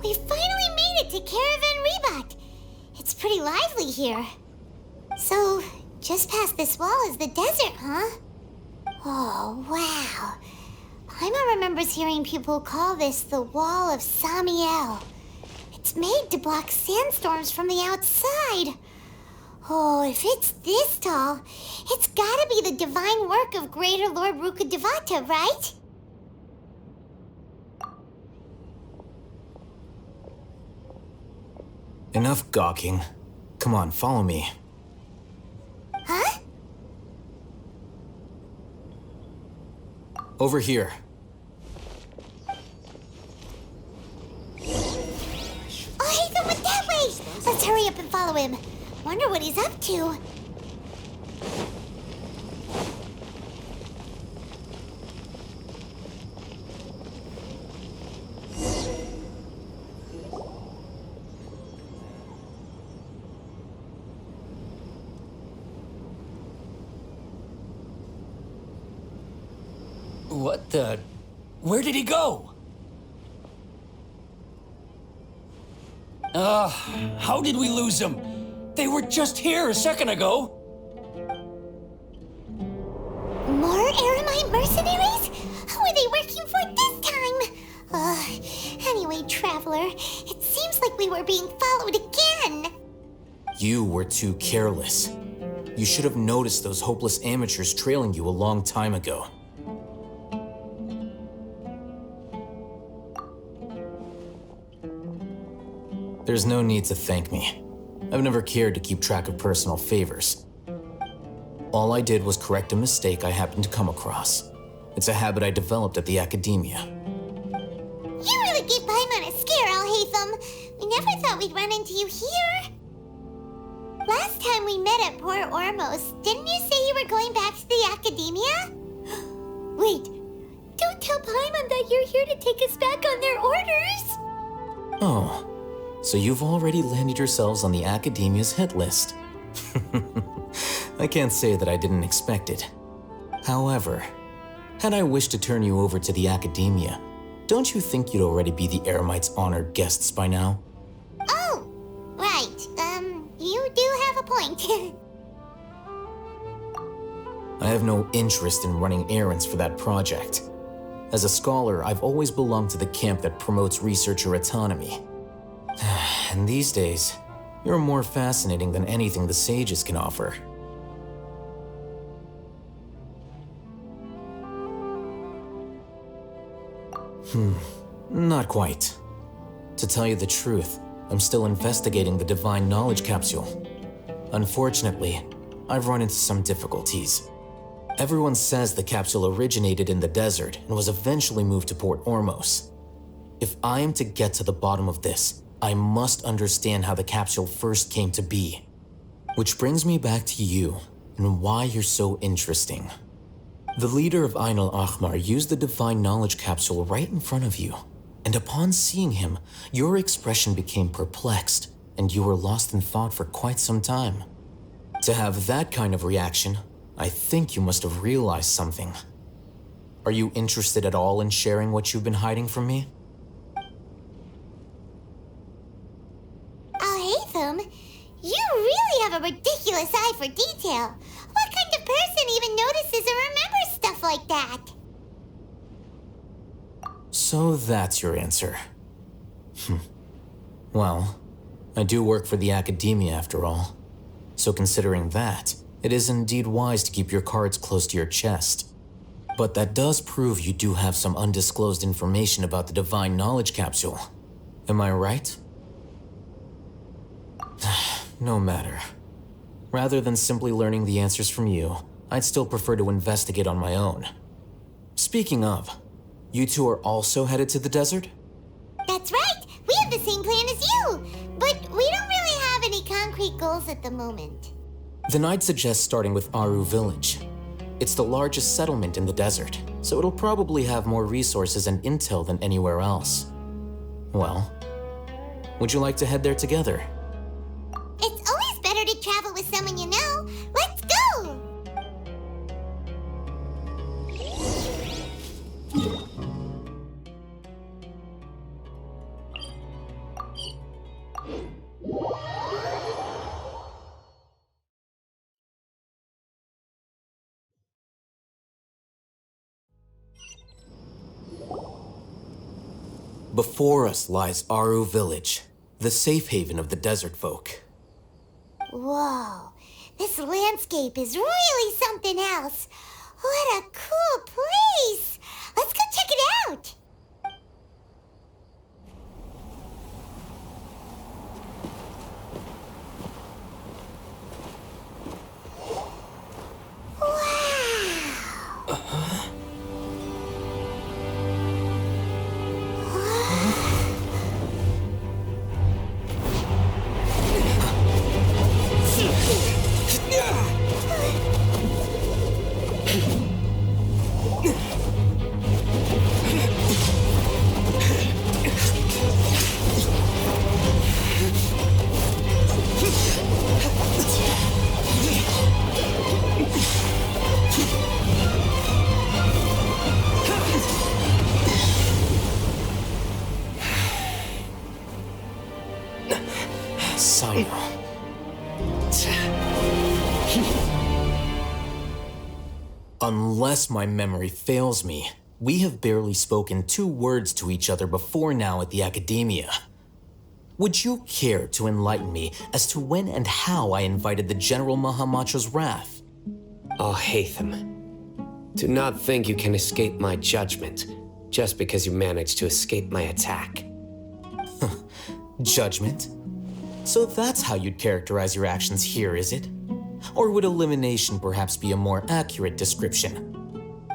We finally made it to Caravan Rebat. It's pretty lively here. So, just past this wall is the desert, huh? Oh, wow. Paimon remembers hearing people call this the Wall of Samiel. It's made to block sandstorms from the outside. Oh, if it's this tall, it's gotta be the divine work of Greater Lord Rukkhadevata, right? Enough gawking. Come on, follow me. Huh? Over here. Alhaitam went that way! Let's hurry up and follow him. Wonder what he's up to. What the... Where did he go? How did we lose him? They were just here a second ago. More Aramite mercenaries? Who are they working for this time? Anyway, Traveler, it seems like we were being followed again. You were too careless. You should have noticed those hopeless amateurs trailing you a long time ago. There's no need to thank me. I've never cared to keep track of personal favors. All I did was correct a mistake I happened to come across. It's a habit I developed at the academia. You really gave Paimon a scare, Alhaitam. We never thought we'd run into you here. Last time we met at Port Ormos, didn't you say you were going back to the academia? Wait, don't tell Paimon that you're here to take us back on their orders. Oh. So you've already landed yourselves on the Academia's hit list. I can't say that I didn't expect it. However, had I wished to turn you over to the Academia, don't you think you'd already be the Eremites' honored guests by now? Oh, right. You do have a point. I have no interest in running errands for that project. As a scholar, I've always belonged to the camp that promotes researcher autonomy. And these days, you're more fascinating than anything the sages can offer. Not quite. To tell you the truth, I'm still investigating the Divine Knowledge Capsule. Unfortunately, I've run into some difficulties. Everyone says the capsule originated in the desert and was eventually moved to Port Ormos. If I am to get to the bottom of this, I must understand how the capsule first came to be. Which brings me back to you and why you're so interesting. The leader of Ain al-Ahmar used the Divine Knowledge Capsule right in front of you, and upon seeing him, your expression became perplexed, and you were lost in thought for quite some time. To have that kind of reaction, I think you must have realized something. Are you interested at all in sharing what you've been hiding from me? You really have a ridiculous eye for detail. What kind of person even notices and remembers stuff like that? So that's your answer. Well, I do work for the academia after all. So considering that, it is indeed wise to keep your cards close to your chest. But that does prove you do have some undisclosed information about the Divine Knowledge Capsule. Am I right? No matter. Rather than simply learning the answers from you, I'd still prefer to investigate on my own. Speaking of, you two are also headed to the desert? That's right! We have the same plan as you! But we don't really have any concrete goals at the moment. Then I'd suggest starting with Aaru village. It's the largest settlement in the desert, so it'll probably have more resources and intel than anywhere else. Well, would you like to head there together? It's always better to travel with someone you know. Let's go! Before us lies Aaru village, the safe haven of the desert folk. Whoa, this landscape is really something else. What a cool place! Let's go check it out! Cyno. Unless my memory fails me, we have barely spoken 2 words to each other before now at the Academia. Would you care to enlighten me as to when and how I invited the General Mahamatra's wrath? Alhaitam, do not think you can escape my judgment just because you managed to escape my attack. Judgment? So that's how you'd characterize your actions here, is it? Or would elimination perhaps be a more accurate description?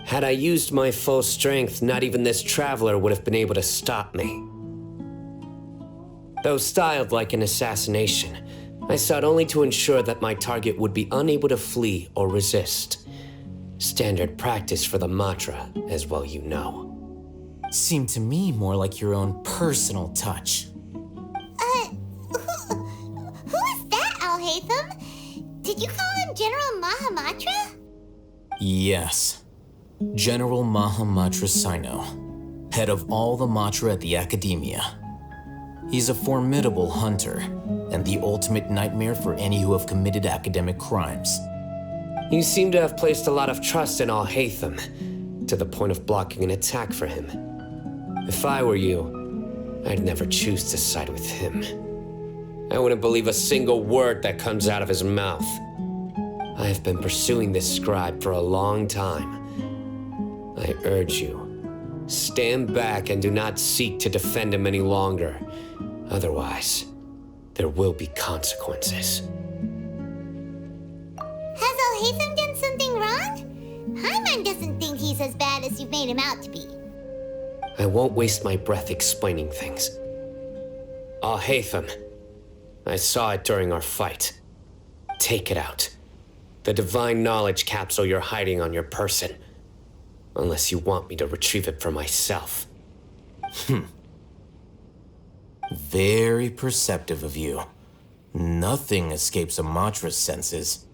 Had I used my full strength, not even this traveler would have been able to stop me. Though styled like an assassination, I sought only to ensure that my target would be unable to flee or resist. Standard practice for the Matra, as well you know. Seemed to me more like your own personal touch. Who is that, Alhaitam? Did you call him General Mahamatra? Yes. General Mahamatra Cyno, head of all the Matra at the Academia. He's a formidable hunter, and the ultimate nightmare for any who have committed academic crimes. You seem to have placed a lot of trust in Alhaitam, to the point of blocking an attack for him. If I were you, I'd never choose to side with him. I wouldn't believe a single word that comes out of his mouth. I have been pursuing this scribe for a long time. I urge you, stand back and do not seek to defend him any longer. Otherwise, there will be consequences. Has Alhaitam done something wrong? Paimon doesn't think he's as bad as you've made him out to be. I won't waste my breath explaining things. Alhaitam, I saw it during our fight. Take it out. The divine knowledge capsule you're hiding on your person. Unless you want me to retrieve it for myself. Very perceptive of you. Nothing escapes a Matra's senses.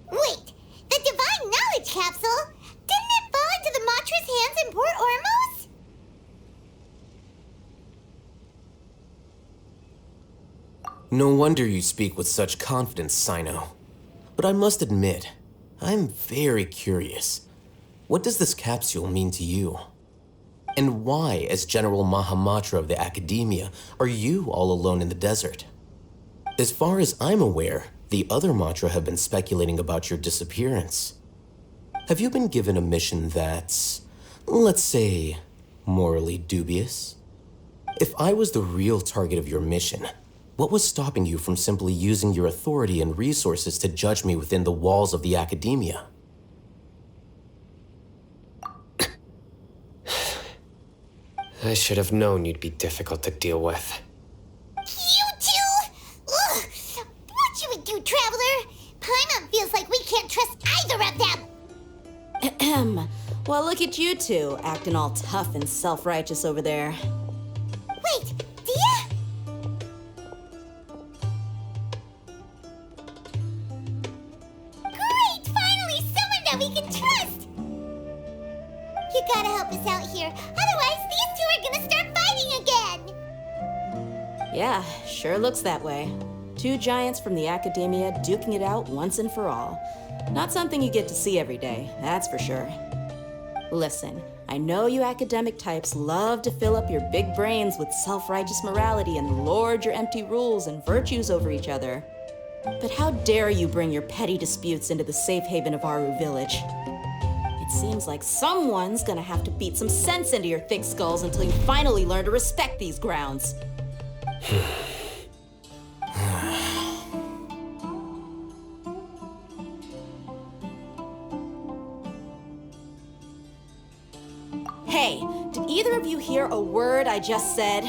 Wait, the divine knowledge capsule? Didn't it fall into the Matra's hands in Port Ormos? No wonder you speak with such confidence, Cyno. But I must admit, I'm very curious. What does this capsule mean to you? And why, as General Mahamatra of the Academia, are you all alone in the desert? As far as I'm aware, the other Matra have been speculating about your disappearance. Have you been given a mission that's, let's say, morally dubious? If I was the real target of your mission, what was stopping you from simply using your authority and resources to judge me within the walls of the Academia? I should have known you'd be difficult to deal with. You two? Ugh! What should we do, Traveler? Paimon feels like we can't trust either of them. Ahem. Well, look at you two, acting all tough and self-righteous over there. Wait, Dehya? Great! Finally, someone that we can trust! You gotta help us out here, otherwise these two are gonna start fighting again! Yeah, sure looks that way. 2 giants from the Academia duking it out once and for all. Not something you get to see every day, that's for sure. Listen, I know you academic types love to fill up your big brains with self-righteous morality and lord your empty rules and virtues over each other. But how dare you bring your petty disputes into the safe haven of Aaru village? It seems like someone's gonna have to beat some sense into your thick skulls until you finally learn to respect these grounds. Hey, did either of you hear a word I just said?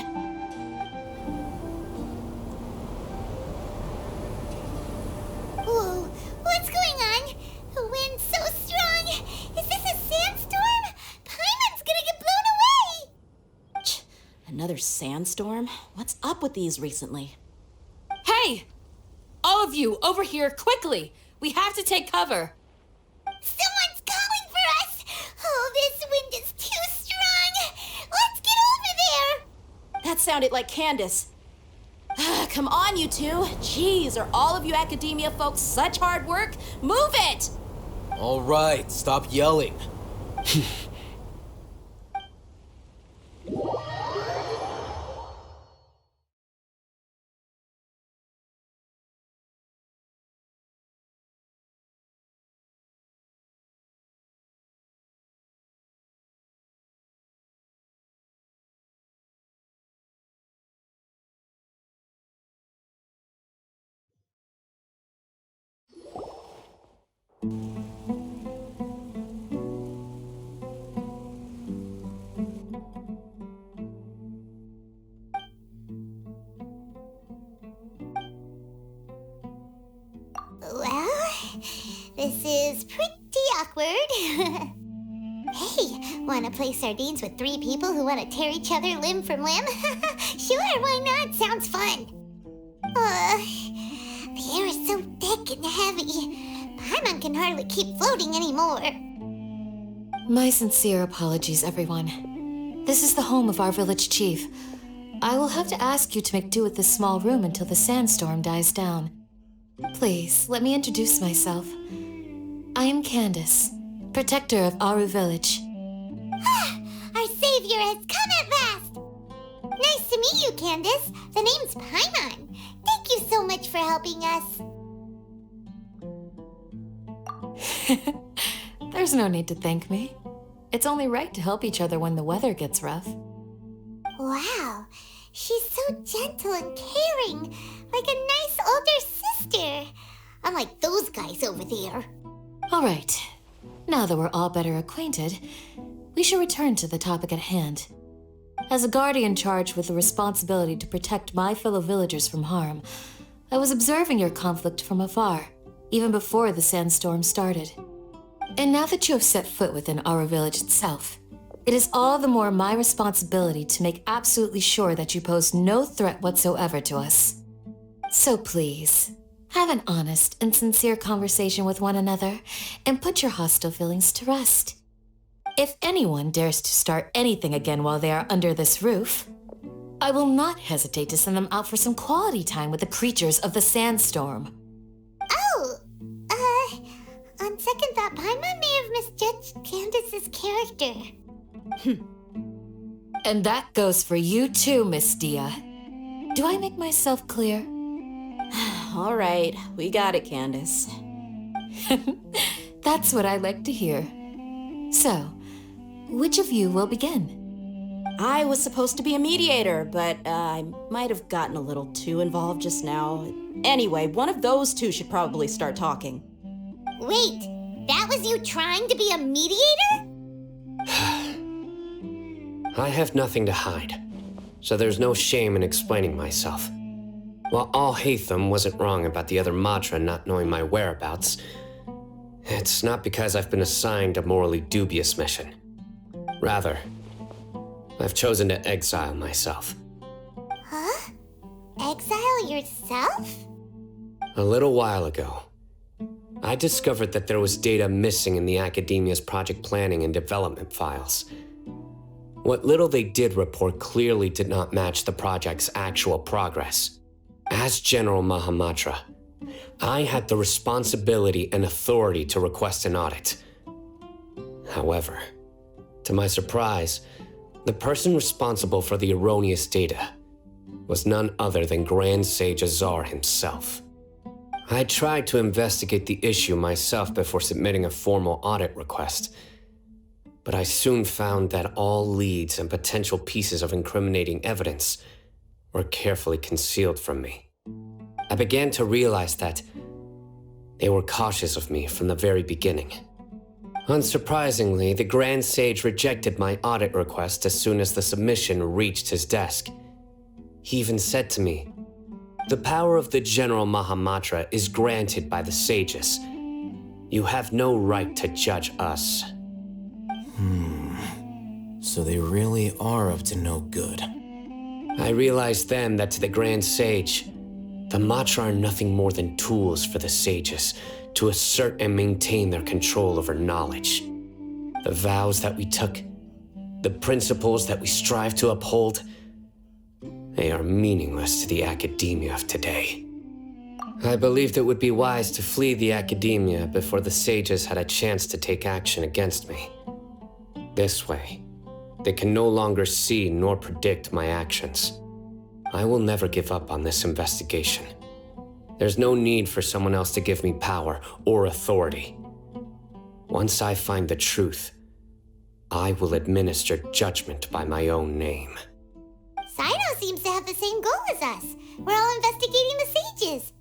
Whoa, what's going on? The wind's so strong. Is this a sandstorm? Paimon's gonna get blown away. Another sandstorm? What's up with these recently? Hey! All of you, over here, quickly! We have to take cover! Someone's calling for us. Oh, this wind is too strong. Let's get over there. That sounded like Candace. Come on, you two. Jeez, are all of you academia folks such hard work? Move it! All right, stop yelling. Well, this is pretty awkward. Hey, wanna play sardines with 3 people who wanna tear each other limb from limb? Sure, why not? Sounds fun. The air is so thick and heavy. Paimon can hardly keep floating anymore. My sincere apologies, everyone. This is the home of our village chief. I will have to ask you to make do with this small room until the sandstorm dies down. Please, let me introduce myself. I am Candace, protector of Aaru village. Our savior has come at last! Nice to meet you, Candace. The name's Paimon. Thank you so much for helping us. There's no need to thank me. It's only right to help each other when the weather gets rough. Wow, she's so gentle and caring, like a nice older sister. Unlike those guys over there. All right, now that we're all better acquainted, we should return to the topic at hand. As a guardian charged with the responsibility to protect my fellow villagers from harm, I was observing your conflict from afar, even before the sandstorm started. And now that you have set foot within our village itself, it is all the more my responsibility to make absolutely sure that you pose no threat whatsoever to us. So please, have an honest and sincere conversation with one another and put your hostile feelings to rest. If anyone dares to start anything again while they are under this roof, I will not hesitate to send them out for some quality time with the creatures of the sandstorm. Oh, on second thought, Paimon may have misjudged Candace's character. And that goes for you too, Miss Dehya. Do I make myself clear? All right, we got it, Candace. That's what I like to hear. So, which of you will begin? I was supposed to be a mediator, but I might have gotten a little too involved just now. Anyway, one of those two should probably start talking. Wait, that was you trying to be a mediator? I have nothing to hide, so there's no shame in explaining myself. While Alhaitam wasn't wrong about the other Matra not knowing my whereabouts, it's not because I've been assigned a morally dubious mission. Rather, I've chosen to exile myself. Huh? Exile yourself? A little while ago, I discovered that there was data missing in the Academia's project planning and development files. What little they did report clearly did not match the project's actual progress. As General Mahamatra, I had the responsibility and authority to request an audit. However, To my surprise, the person responsible for the erroneous data was none other than Grand Sage Azar himself. I tried to investigate the issue myself before submitting a formal audit request, but I soon found that all leads and potential pieces of incriminating evidence were carefully concealed from me. I began to realize that they were cautious of me from the very beginning. Unsurprisingly, the Grand Sage rejected my audit request as soon as the submission reached his desk. He even said to me, "The power of the General Mahamatra is granted by the sages. You have no right to judge us." So they really are up to no good. I realized then that to the Grand Sage, the Matra are nothing more than tools for the sages to assert and maintain their control over knowledge. The vows that we took, the principles that we strive to uphold, they are meaningless to the academia of today. I believed it would be wise to flee the academia before the sages had a chance to take action against me. This way, they can no longer see nor predict my actions. I will never give up on this investigation. There's no need for someone else to give me power or authority. Once I find the truth, I will administer judgment by my own name. Cyno seems to have the same goal as us. We're all investigating the sages.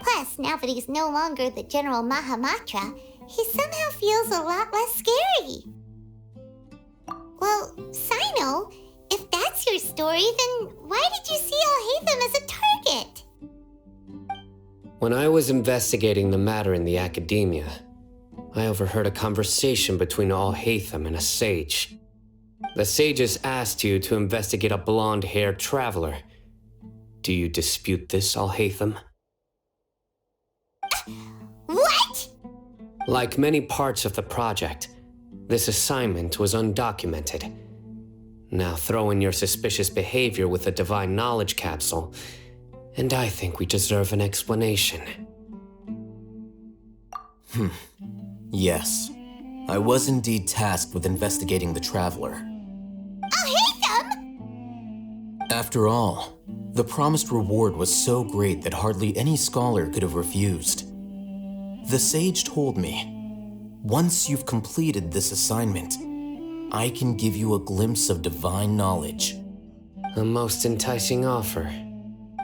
Plus, now that he's no longer the General Mahamatra, he somehow feels a lot less scary. Well, Cyno, if that's your story, then why did you see Alhaitam as a target? When I was investigating the matter in the academia, I overheard a conversation between Alhaitam and a sage. The sages asked you to investigate a blonde-haired traveler. Do you dispute this, Alhaitam? What? Like many parts of the project, this assignment was undocumented. Now throw in your suspicious behavior with a divine knowledge capsule, and I think we deserve an explanation. Yes. I was indeed tasked with investigating the traveler. Alhaitam? After all, the promised reward was so great that hardly any scholar could have refused. The sage told me, once you've completed this assignment, I can give you a glimpse of divine knowledge. A most enticing offer.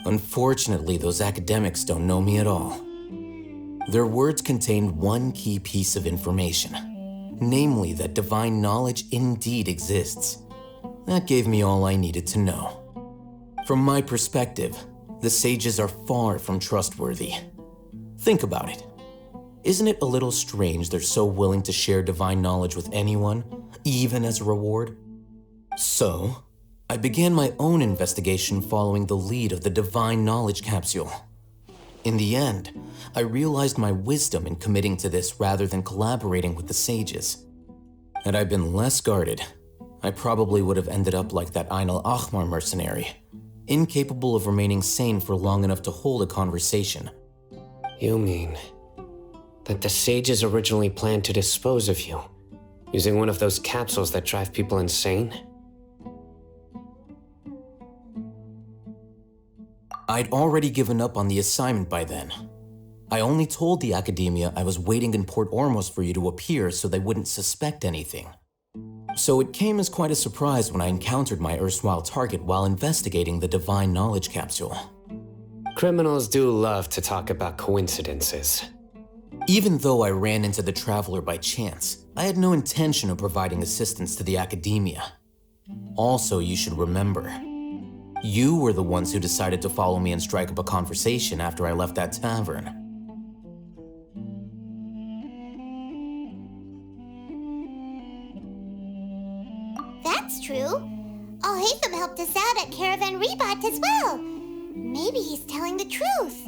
Unfortunately, those academics don't know me at all. Their words contained one key piece of information, namely that divine knowledge indeed exists. That gave me all I needed to know. From my perspective, the sages are far from trustworthy. Think about it. Isn't it a little strange they're so willing to share divine knowledge with anyone, even as a reward? So, I began my own investigation following the lead of the divine knowledge capsule. In the end, I realized my wisdom in committing to this rather than collaborating with the sages. Had I been less guarded, I probably would have ended up like that Ain al-Ahmar mercenary, incapable of remaining sane for long enough to hold a conversation. You mean that the sages originally planned to dispose of you, using one of those capsules that drive people insane? I'd already given up on the assignment by then. I only told the academia I was waiting in Port Ormos for you to appear so they wouldn't suspect anything. So it came as quite a surprise when I encountered my erstwhile target while investigating the divine knowledge capsule. Criminals do love to talk about coincidences. Even though I ran into the traveler by chance, I had no intention of providing assistance to the academia. Also, you should remember, you were the ones who decided to follow me and strike up a conversation after I left that tavern. That's true. Alhaitam helped us out at Caravan Rebat as well. Maybe he's telling the truth.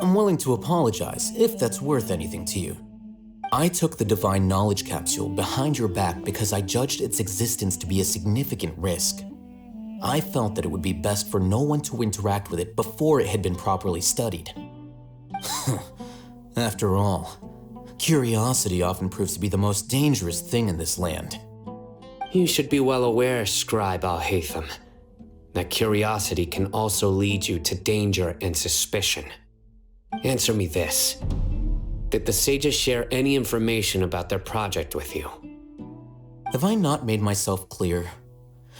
I'm willing to apologize if that's worth anything to you. I took the divine knowledge capsule behind your back because I judged its existence to be a significant risk. I felt that it would be best for no one to interact with it before it had been properly studied. After all, Curiosity often proves to be the most dangerous thing in this land. You should be well aware, Scribe Alhaitam, that curiosity can also lead you to danger and suspicion. Answer me this. Did the sages share any information about their project with you? Have I not made myself clear?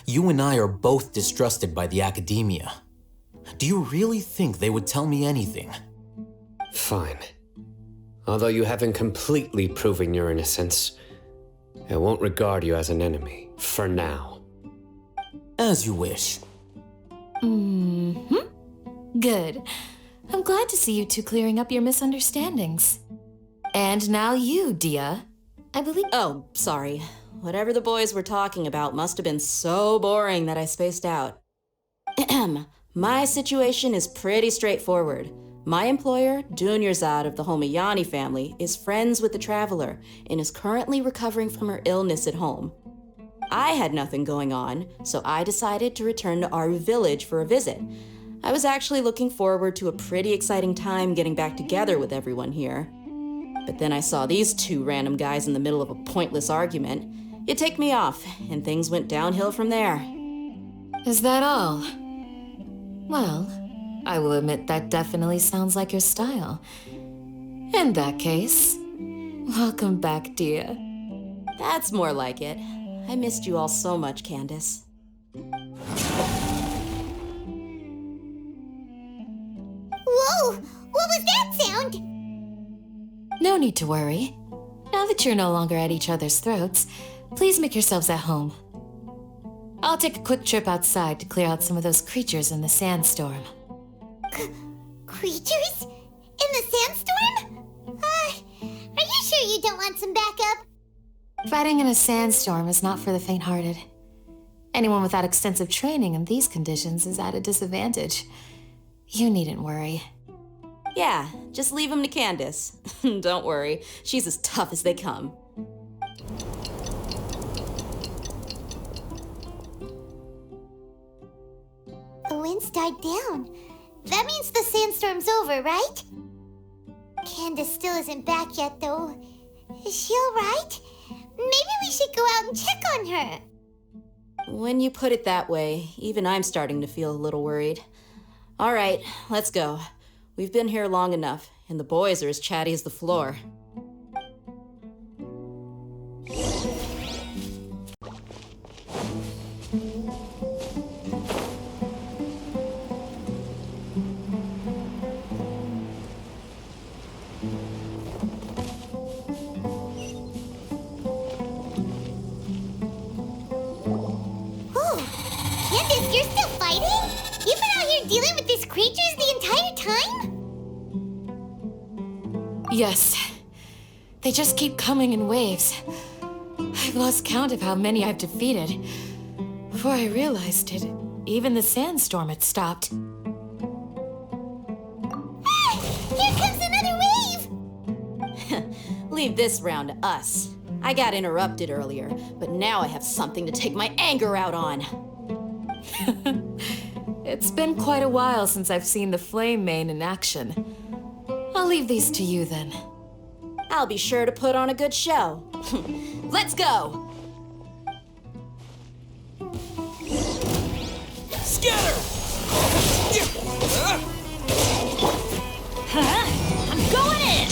You and I are both distrusted by the academia. Do you really think they would tell me anything? Fine. Although you haven't completely proven your innocence, I won't regard you as an enemy, for now. As you wish. Good. I'm glad to see you two clearing up your misunderstandings. And now you, Dehya. I believe— Oh, sorry. Whatever the boys were talking about must have been so boring that I spaced out. My situation is pretty straightforward. My employer, Dunyarzad of the Homayani family, is friends with the Traveler and is currently recovering from her illness at home. I had nothing going on, so I decided to return to Aaru village for a visit. I was actually looking forward to a pretty exciting time getting back together with everyone here. But then I saw these two random guys in the middle of a pointless argument. It ticked me off, and things went downhill from there. Is that all? Well, I will admit that definitely sounds like your style. In that case, welcome back, Dehya. That's more like it. I missed you all so much, Candace. Whoa! What was that sound? No need to worry. Now that you're no longer at each other's throats, please make yourselves at home. I'll take a quick trip outside to clear out some of those creatures in the sandstorm. Creatures? In the sandstorm? Are you sure you don't want some backup? Fighting in a sandstorm is not for the faint-hearted. Anyone without extensive training in these conditions is at a disadvantage. You needn't worry. Yeah, just leave him to Candace. Don't worry, she's as tough as they come. The wind's died down. That means the sandstorm's over, right? Candace still isn't back yet, though. Is she alright? Maybe we should go out and check on her. When you put it that way, even I'm starting to feel a little worried. All right, let's go. We've been here long enough, and the boys are as chatty as the floor. Candace, you're still fighting? You've been out here dealing with these creatures the entire time? Yes. They just keep coming in waves. I've lost count of how many I've defeated. Before I realized it, even the sandstorm had stopped. Ah! Here comes another wave! Leave this round to us. I got interrupted earlier, but now I have something to take my anger out on. It's been quite a while since I've seen the Flame Mane in action. I'll leave these to you then. I'll be sure to put on a good show. Let's go! Scatter! Huh? I'm going in!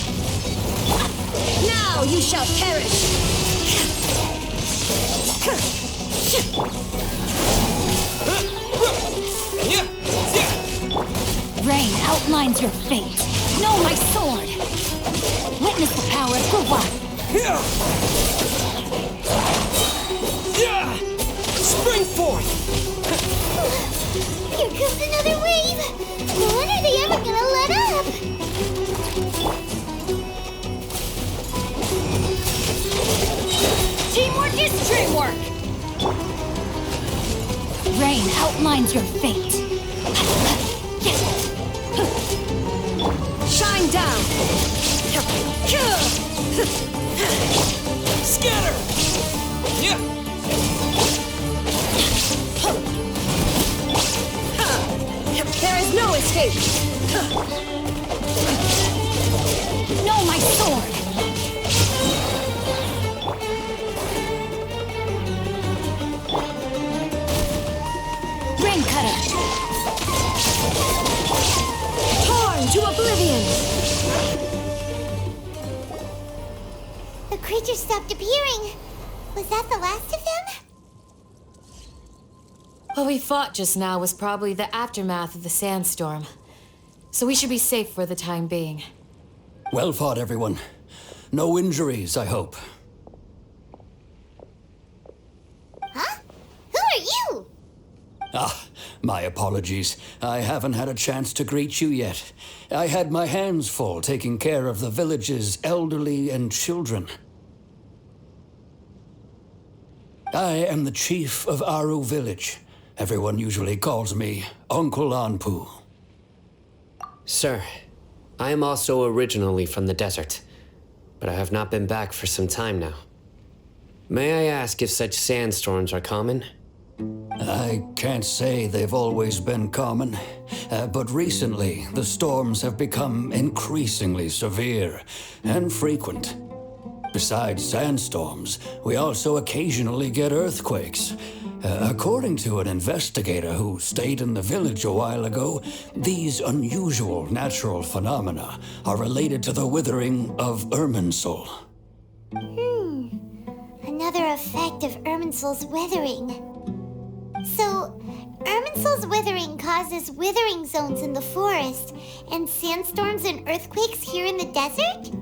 Now you shall perish! Rain outlines your fate. Know my sword! Witness the power of Gurwa! Spring forth! Here comes another wave! When are they ever gonna let up? Teamwork is dreamwork! Rain outlines your fate. Shine down! Scatter! There is no escape! Know my sword! creatures stopped appearing. Was that the last of them? What we fought just now was probably the aftermath of the sandstorm. So we should be safe for the time being. Well fought, everyone. No injuries, I hope. Huh? Who are you? Ah, my apologies. I haven't had a chance to greet you yet. I had my hands full taking care of the village's elderly and children. I am the chief of Aaru village. Everyone usually calls me Uncle Anpu. Sir, I am also originally from the desert, but I have not been back for some time now. May I ask if such sandstorms are common? I can't say they've always been common, but recently the storms have become increasingly severe and frequent. Besides sandstorms, we also occasionally get earthquakes. According to an investigator who stayed in the village a while ago, these unusual natural phenomena are related to the withering of Irminsul. Another effect of Irminsul's withering. So, Irminsul's withering causes withering zones in the forest, and sandstorms and earthquakes here in the desert?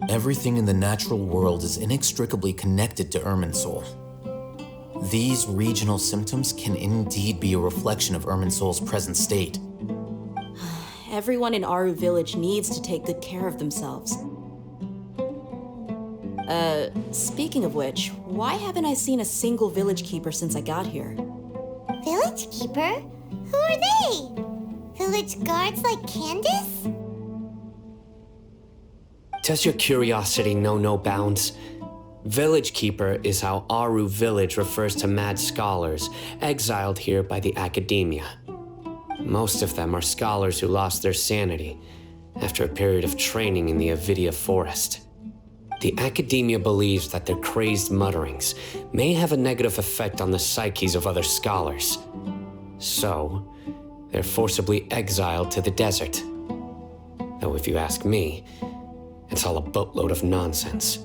Everything in the natural world is inextricably connected to Irminsul. These regional symptoms can indeed be a reflection of Irminsul's present state. Everyone in Aaru village needs to take good care of themselves. Speaking of which, why haven't I seen a single village keeper since I got here? Village keeper? Who are they? Village guards like Candace? Does your curiosity know no bounds? Village Keeper is how Aaru village refers to mad scholars exiled here by the academia. Most of them are scholars who lost their sanity after a period of training in the Avidia forest. The academia believes that their crazed mutterings may have a negative effect on the psyches of other scholars. So, they're forcibly exiled to the desert. Though if you ask me, it's all a boatload of nonsense.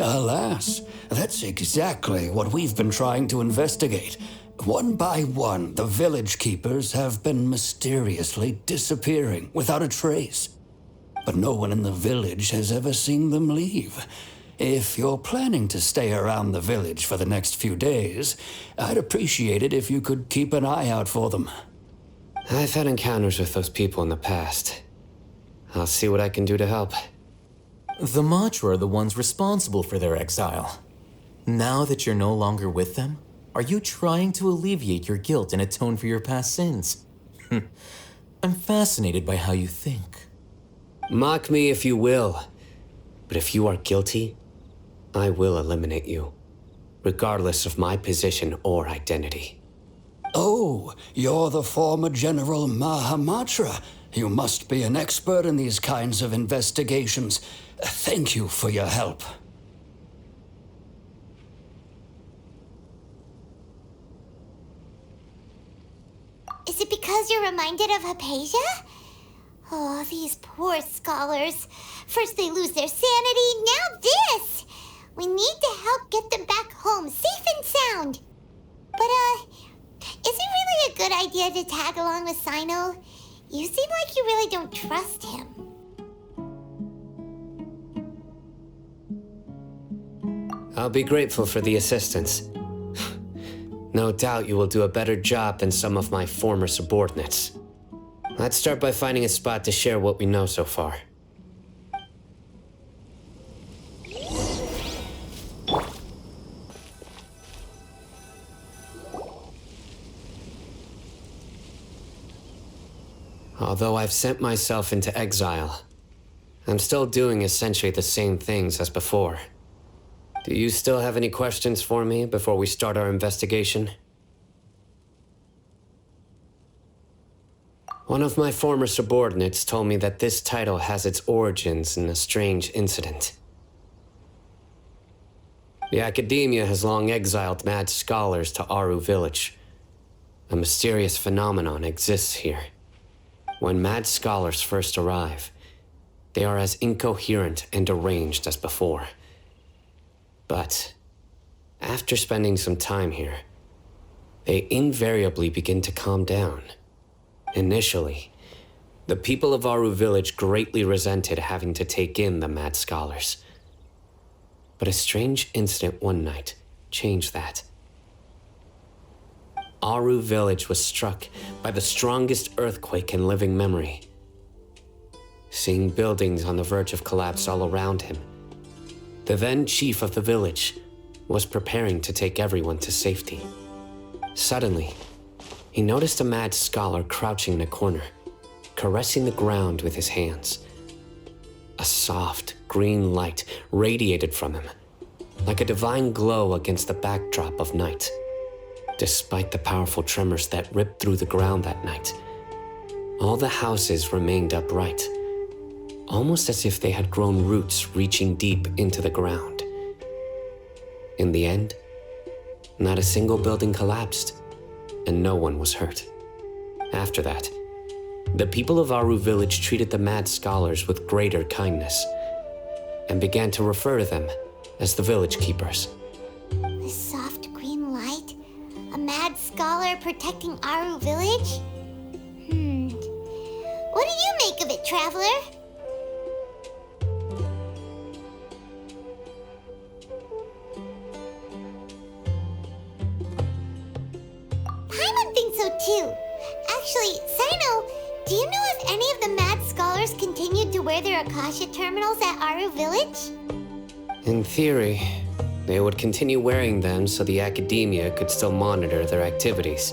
Alas, that's exactly what we've been trying to investigate. One by one, the village keepers have been mysteriously disappearing without a trace. But no one in the village has ever seen them leave. If you're planning to stay around the village for the next few days, I'd appreciate it if you could keep an eye out for them. I've had encounters with those people in the past. I'll see what I can do to help. The Matra are the ones responsible for their exile. Now that you're no longer with them, are you trying to alleviate your guilt and atone for your past sins? I'm fascinated by how you think. Mock me if you will, but if you are guilty, I will eliminate you, regardless of my position or identity. Oh, you're the former General Mahamatra. You must be an expert in these kinds of investigations. Thank you for your help. Is it because you're reminded of Hypatia? Oh, these poor scholars. First they lose their sanity, now this! We need to help get them back home, safe and sound. But, is it really a good idea to tag along with Cyno? You seem like you really don't trust him. I'll be grateful for the assistance. No doubt you will do a better job than some of my former subordinates. Let's start by finding a spot to share what we know so far. Although I've sent myself into exile, I'm still doing essentially the same things as before. Do you still have any questions for me before we start our investigation? One of my former subordinates told me that this title has its origins in a strange incident. The academia has long exiled mad scholars to Aaru village. A mysterious phenomenon exists here. When mad scholars first arrive, they are as incoherent and deranged as before, But after spending some time here, they invariably begin to calm down. Initially, the people of Aaru village greatly resented having to take in the mad scholars. But a strange incident one night changed that. Aaru village was struck by the strongest earthquake in living memory. Seeing buildings on the verge of collapse all around him, the then chief of the village was preparing to take everyone to safety. Suddenly, he noticed a mad scholar crouching in a corner, caressing the ground with his hands. A soft, green light radiated from him, like a divine glow against the backdrop of night. Despite the powerful tremors that ripped through the ground that night, all the houses remained upright, almost as if they had grown roots reaching deep into the ground. In the end, not a single building collapsed, and no one was hurt. After that, the people of Aaru village treated the mad scholars with greater kindness, and began to refer to them as the village keepers. The soft green light? A mad scholar protecting Aaru village? What do you make of it, traveler? Paimon thinks so too. Actually, Cyno, do you know if any of the mad scholars continued to wear their Akasha terminals at Aaru village? In theory, they would continue wearing them so the academia could still monitor their activities.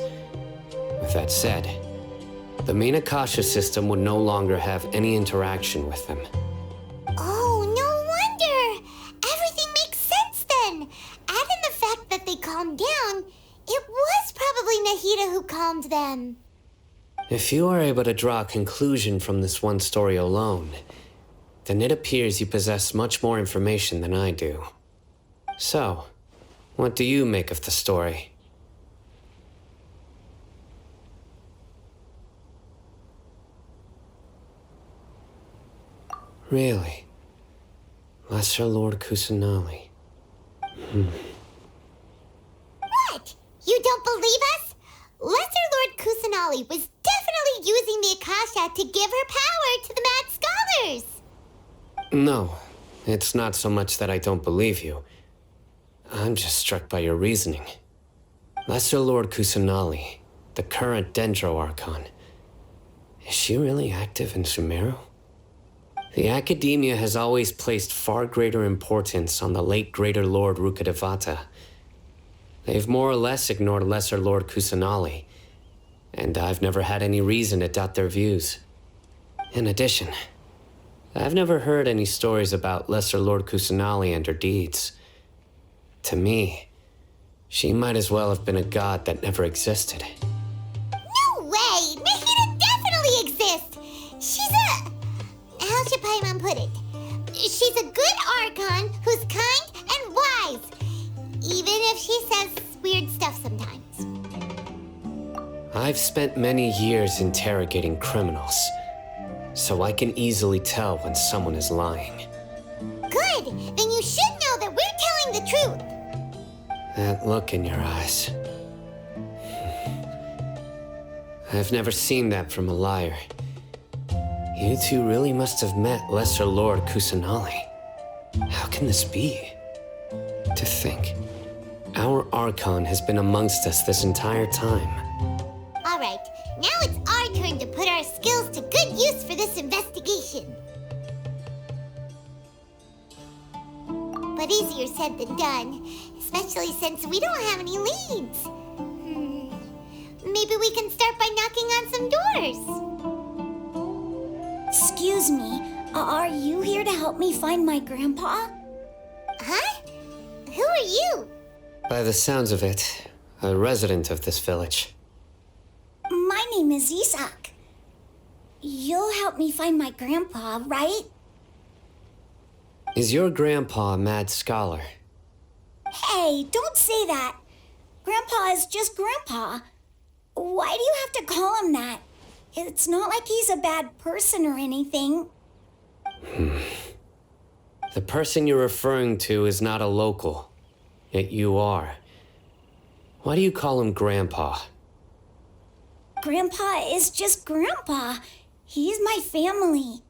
With that said, the main Akasha system would no longer have any interaction with them. Oh, no wonder! Everything makes sense then! Add in the fact that they calmed down, it was probably Nahida who calmed them. If you are able to draw a conclusion from this one story alone, then it appears you possess much more information than I do. So, what do you make of the story? Really? Lesser Lord Kusanali. What? You don't believe us? Lesser Lord Kusanali was definitely using the Akasha to give her power to the mad scholars! No, it's not so much that I don't believe you. I'm just struck by your reasoning. Lesser Lord Kusanali, the current Dendro Archon, is she really active in Sumeru? The Academia has always placed far greater importance on the late Greater Lord Rukkhadevata. They've more or less ignored Lesser Lord Kusanali, and I've never had any reason to doubt their views. In addition, I've never heard any stories about Lesser Lord Kusanali and her deeds. To me, she might as well have been a god that never existed. No way! Nahida definitely exists! She's a... How should Paimon put it? She's a good Archon who's kind and wise, even if she says weird stuff sometimes. I've spent many years interrogating criminals, so I can easily tell when someone is lying. Good! Then you should know that we're telling the truth! That look in your eyes. I've never seen that from a liar. You two really must have met Lesser Lord Kusanali. How can this be? To think, our Archon has been amongst us this entire time. Alright, now it's our turn to put our skills to good use for this investigation. But easier said than done, especially since we don't have any leads. Maybe we can start by knocking on some doors. Excuse me, are you here to help me find my grandpa? Huh? Who are you? By the sounds of it, a resident of this village. My name is Isak. You'll help me find my grandpa, right? Is your grandpa a mad scholar? Hey, don't say that. Grandpa is just Grandpa. Why do you have to call him that? It's not like he's a bad person or anything. The person you're referring to is not a local, yet you are. Why do you call him Grandpa? Grandpa is just Grandpa. He's my family.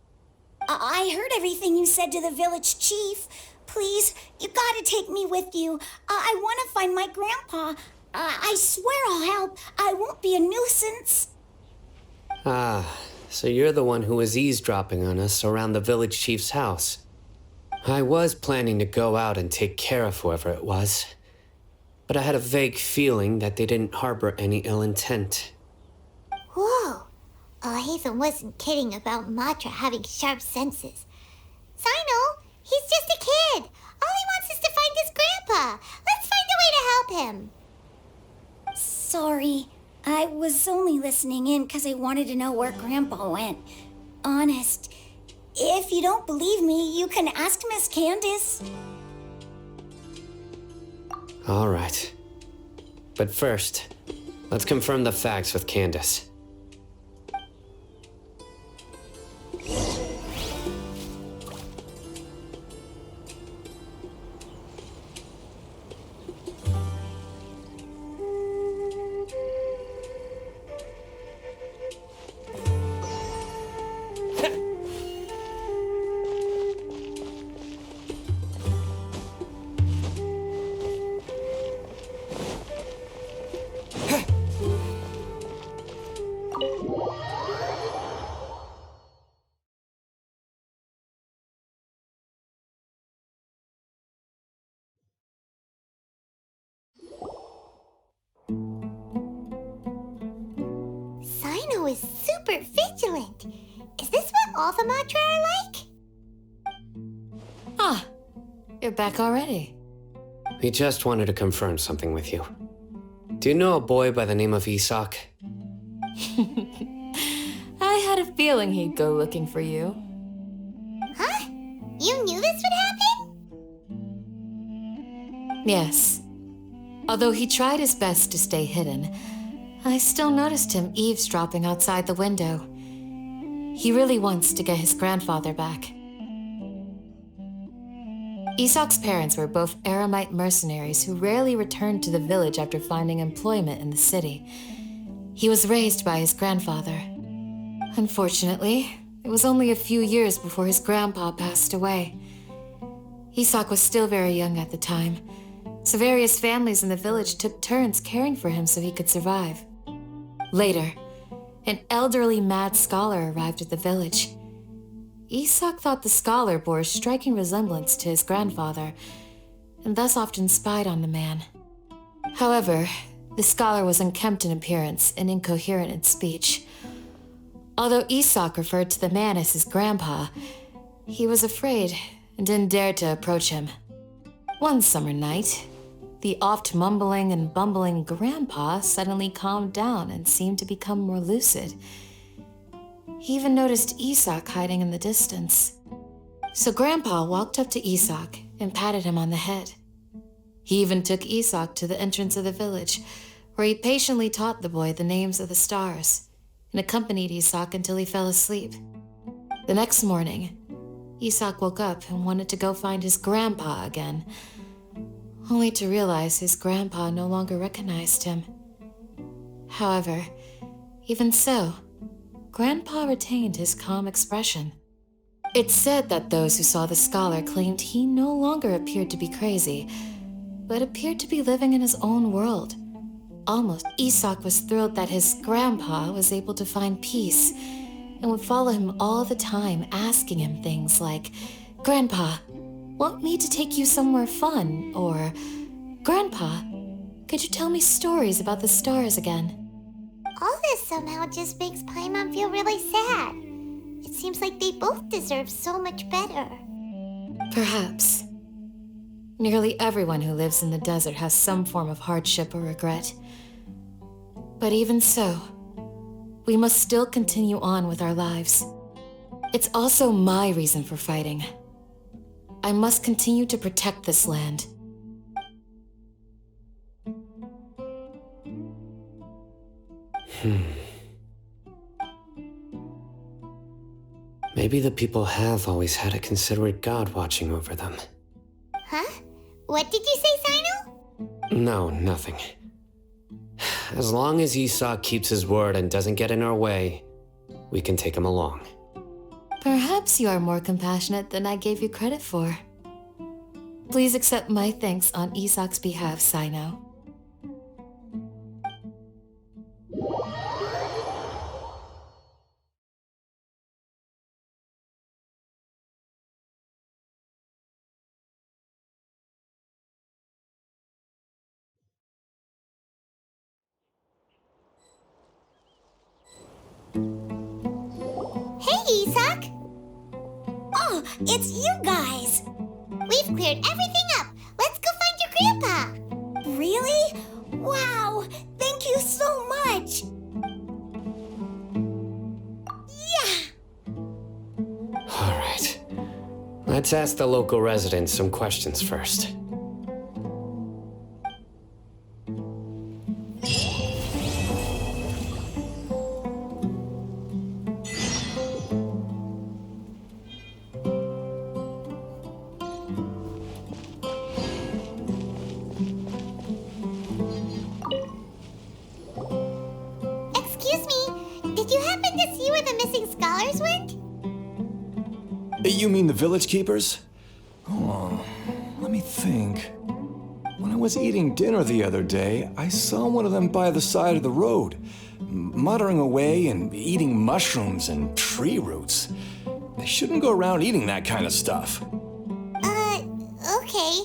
I heard everything you said to the village chief. Please, you gotta take me with you. I want to find my grandpa. I swear I'll help. I won't be a nuisance. Ah, so you're the one who was eavesdropping on us around the village chief's house. I was planning to go out and take care of whoever it was, but I had a vague feeling that they didn't harbor any ill intent. Whoa. Alhaitam wasn't kidding about Matra having sharp senses. Cyno, he's just a kid. All he wants is to find his grandpa. Let's find a way to help him. Sorry. I was only listening in because I wanted to know where Grandpa went. Honest. If you don't believe me, you can ask Miss Candace. All right. But first, let's confirm the facts with Candace. Cyno is super vigilant. Is this what all the Matra are like? Ah, you're back already. We just wanted to confirm something with you. Do you know a boy by the name of Isak? I had a feeling he'd go looking for you. Huh? You knew this would happen? Yes. Although he tried his best to stay hidden, I still noticed him eavesdropping outside the window. He really wants to get his grandfather back. Isak's parents were both Aramite mercenaries who rarely returned to the village after finding employment in the city. He was raised by his grandfather. Unfortunately, it was only a few years before his grandpa passed away. Isak was still very young at the time, so various families in the village took turns caring for him so he could survive. Later, an elderly mad scholar arrived at the village. Isak thought the scholar bore a striking resemblance to his grandfather, and thus often spied on the man. However, the scholar was unkempt in appearance and incoherent in speech. Although Isak referred to the man as his grandpa, he was afraid and didn't dare to approach him. One summer night, the oft mumbling and bumbling grandpa suddenly calmed down and seemed to become more lucid. He even noticed Isak hiding in the distance. So Grandpa walked up to Isak and patted him on the head. He even took Isak to the entrance of the village, where he patiently taught the boy the names of the stars and accompanied Isak until he fell asleep. The next morning, Isak woke up and wanted to go find his grandpa again, only to realize his grandpa no longer recognized him. However, even so, Grandpa retained his calm expression. It's said that those who saw the scholar claimed he no longer appeared to be crazy, but appeared to be living in his own world. Almost, Isak was thrilled that his grandpa was able to find peace and would follow him all the time, asking him things like, "Grandpa, want me to take you somewhere fun?" Or, "Grandpa, could you tell me stories about the stars again?" All this somehow just makes Paimon feel really sad. It seems like they both deserve so much better. Perhaps. Nearly everyone who lives in the desert has some form of hardship or regret. But even so, we must still continue on with our lives. It's also my reason for fighting. I must continue to protect this land. Maybe the people have always had a considerate god watching over them. Huh? What did you say, Cyno? No, nothing. As long as Esau keeps his word and doesn't get in our way, we can take him along. Perhaps you are more compassionate than I gave you credit for. Please accept my thanks on Isak's behalf, Cyno. Hey, Isak! Oh, it's you guys! We've cleared everything up. Let's go find your grandpa. Really? Wow! Thank you so much! Yeah! All right. Let's ask the local residents some questions first. Excuse me, did you happen to see where the missing scholars went? You mean the village keepers? Oh, let me think. When I was eating dinner the other day, I saw one of them by the side of the road, muttering away and eating mushrooms and tree roots. They shouldn't go around eating that kind of stuff. Okay.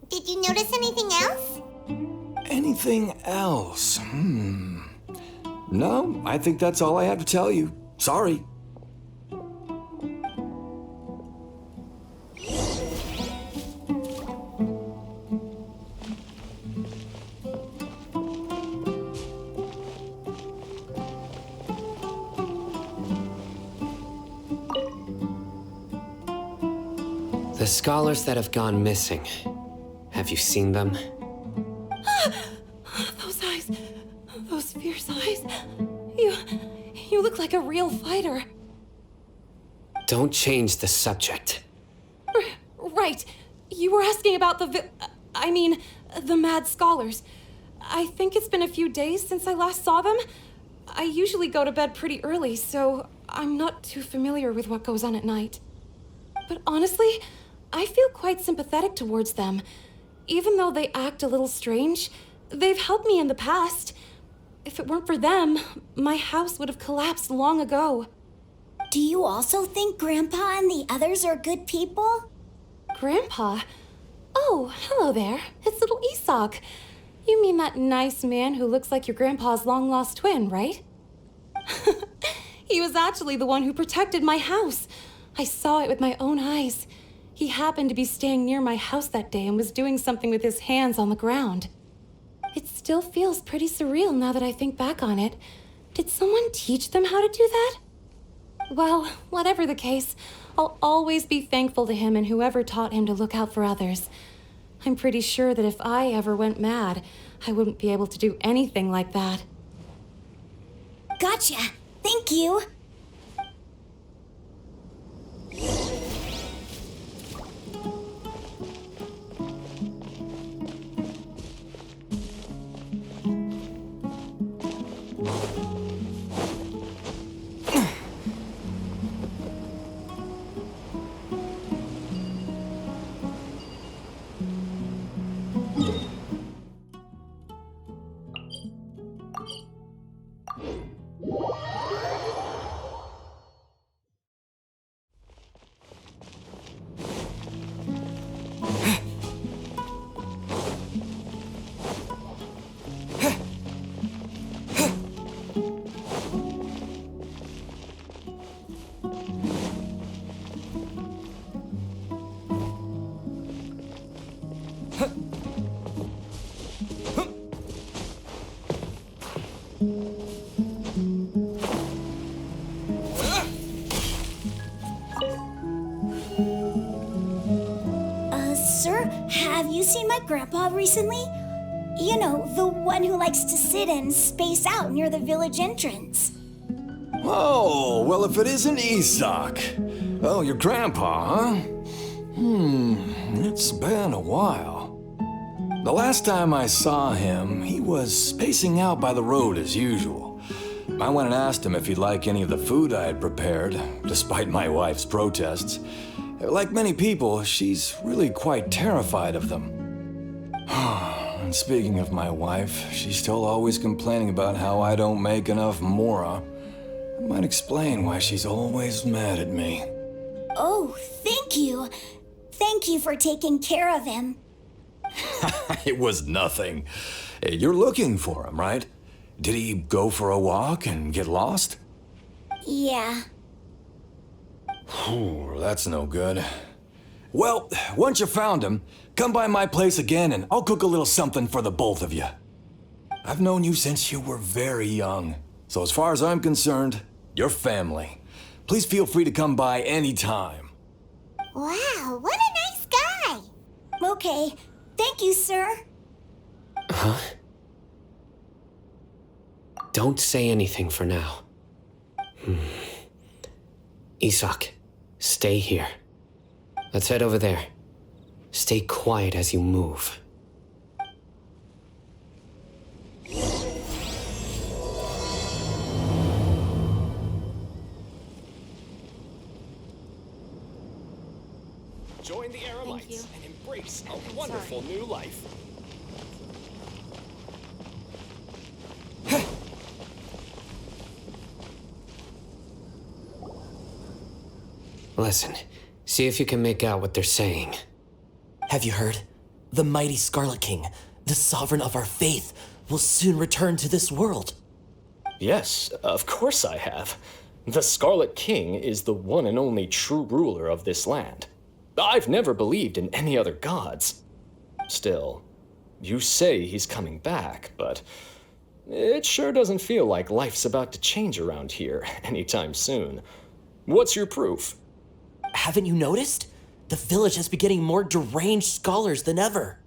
Did you notice anything else? Anything else? No, I think that's all I have to tell you. Sorry. The scholars that have gone missing, have you seen them? Those eyes, those fierce eyes. You look like a real fighter. Don't change the subject. Right. You were asking about the mad scholars. I think it's been a few days since I last saw them. I usually go to bed pretty early, so I'm not too familiar with what goes on at night. But honestly, I feel quite sympathetic towards them. Even though they act a little strange, they've helped me in the past. If it weren't for them, my house would have collapsed long ago. Do you also think Grandpa and the others are good people? Grandpa? Oh, hello there. It's little Isak. You mean that nice man who looks like your grandpa's long-lost twin, right? He was actually the one who protected my house. I saw it with my own eyes. He happened to be staying near my house that day and was doing something with his hands on the ground. It still feels pretty surreal now that I think back on it. Did someone teach them how to do that? Well, whatever the case, I'll always be thankful to him and whoever taught him to look out for others. I'm pretty sure that if I ever went mad, I wouldn't be able to do anything like that. Gotcha. Thank you. Sir, have you seen my grandpa recently? You know, the one who likes to sit and space out near the village entrance. Oh, well, if it isn't Isak. Oh, your grandpa, huh? It's been a while. The last time I saw him, he was spacing out by the road as usual. I went and asked him if he'd like any of the food I had prepared, despite my wife's protests. Like many people, she's really quite terrified of them. And speaking of my wife, she's still always complaining about how I don't make enough mora. That might explain why she's always mad at me. Oh, thank you. Thank you for taking care of him. It was nothing. You're looking for him, right? Did he go for a walk and get lost? Yeah. That's no good. Well, once you found him, come by my place again and I'll cook a little something for the both of you. I've known you since you were very young, so as far as I'm concerned, you're family. Please feel free to come by anytime. Wow, what a nice guy! Okay. Thank you, sir. Huh? Don't say anything for now. Isak, stay here. Let's head over there. Stay quiet as you move. Join the Aeromites and embrace a wonderful new life. Listen, see if you can make out what they're saying. Have you heard? The mighty Scarlet King, the sovereign of our faith, will soon return to this world. Yes, of course I have. The Scarlet King is the one and only true ruler of this land. I've never believed in any other gods. Still, you say he's coming back, but it sure doesn't feel like life's about to change around here anytime soon. What's your proof? Haven't you noticed? The village has been getting more deranged scholars than ever.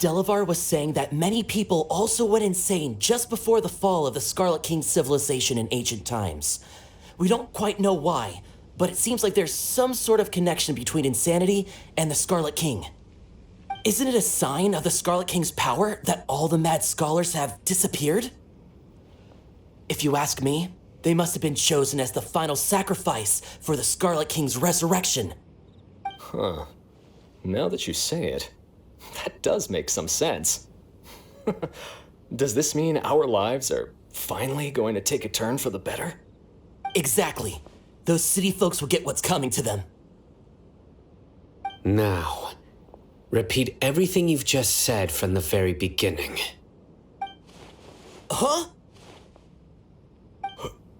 Delavar was saying that many people also went insane just before the fall of the Scarlet King's civilization in ancient times. We don't quite know why, but it seems like there's some sort of connection between insanity and the Scarlet King. Isn't it a sign of the Scarlet King's power that all the mad scholars have disappeared? If you ask me, they must have been chosen as the final sacrifice for the Scarlet King's resurrection. Huh. Now that you say it, that does make some sense. Does this mean our lives are finally going to take a turn for the better? Exactly. Those city folks will get what's coming to them. Now, repeat everything you've just said from the very beginning. Huh?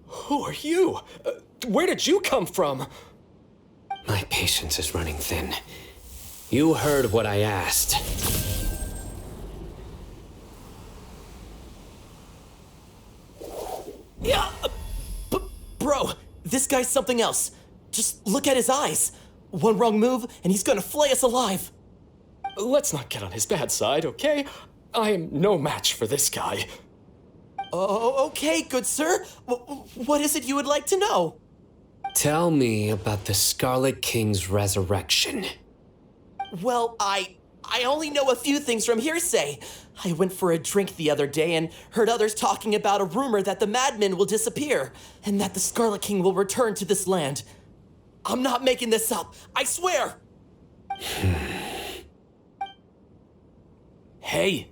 Who are you? Where did you come from? My patience is running thin. You heard what I asked. Yeah, bro, this guy's something else. Just look at his eyes. One wrong move, and he's gonna flay us alive. Let's not get on his bad side, okay? I am no match for this guy. Oh, okay, good sir. What is it you would like to know? Tell me about the Scarlet King's resurrection. Well, I only know a few things from hearsay. I went for a drink the other day and heard others talking about a rumor that the madmen will disappear and that the Scarlet King will return to this land. I'm not making this up, I swear! Hey,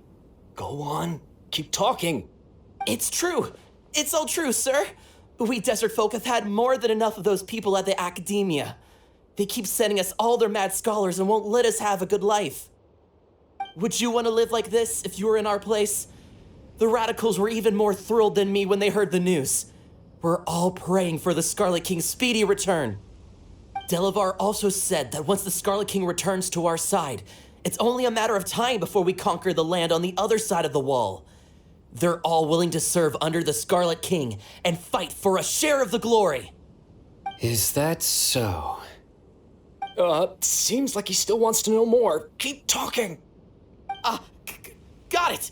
go on, keep talking. It's true. It's all true, sir. We desert folk have had more than enough of those people at the academia. They keep sending us all their mad scholars and won't let us have a good life. Would you want to live like this if you were in our place? The radicals were even more thrilled than me when they heard the news. We're all praying for the Scarlet King's speedy return. Delavar also said that once the Scarlet King returns to our side, it's only a matter of time before we conquer the land on the other side of the wall. They're all willing to serve under the Scarlet King and fight for a share of the glory. Is that so? Seems like he still wants to know more. Keep talking. Got it.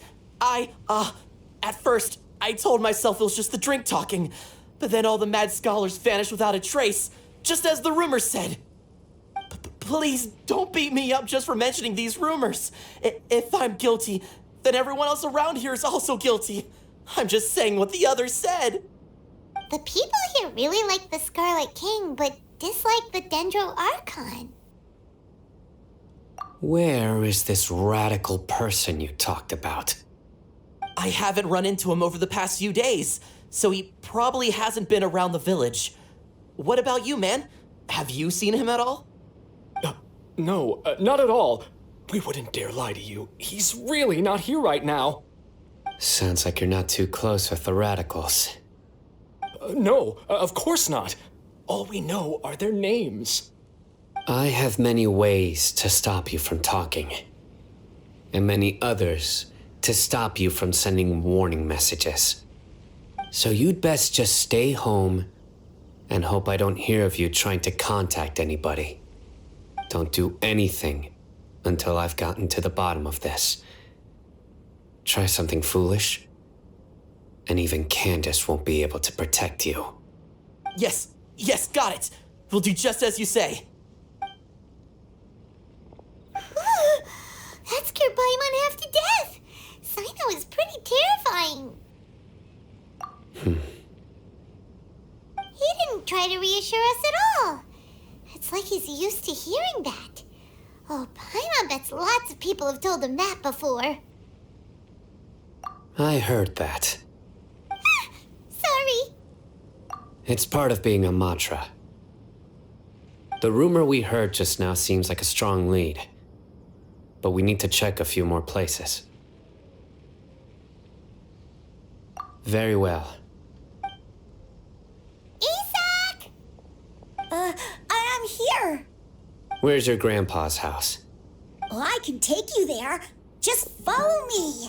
At first, I told myself it was just the drink talking, But then all the mad scholars vanished without a trace, just as the rumors said. Please don't beat me up just for mentioning these rumors. If I'm guilty, then everyone else around here is also guilty. I'm just saying what the others said. The people here really like the Scarlet King, but dislike the Dendro Archon. Where is this radical person you talked about? I haven't run into him over the past few days, so he probably hasn't been around the village. What about you, man? Have you seen him at all? No, not at all. We wouldn't dare lie to you. He's really not here right now. Sounds like you're not too close with the radicals. No, of course not. All we know are their names. I have many ways to stop you from talking, and many others to stop you from sending warning messages. So you'd best just stay home and hope I don't hear of you trying to contact anybody. Don't do anything until I've gotten to the bottom of this. Try something foolish, and even Candace won't be able to protect you. Yes, got it. We'll do just as you say. That scared Paimon half to death. Cyno is pretty terrifying. He didn't try to reassure us at all. It's like he's used to hearing that. Oh, Paimon bets lots of people have told him that before. I heard that. Sorry. It's part of being a Matra. The rumor we heard just now seems like a strong lead, but we need to check a few more places. Very well. Isak! I'm here. Where's your grandpa's house? Well, I can take you there. Just follow me.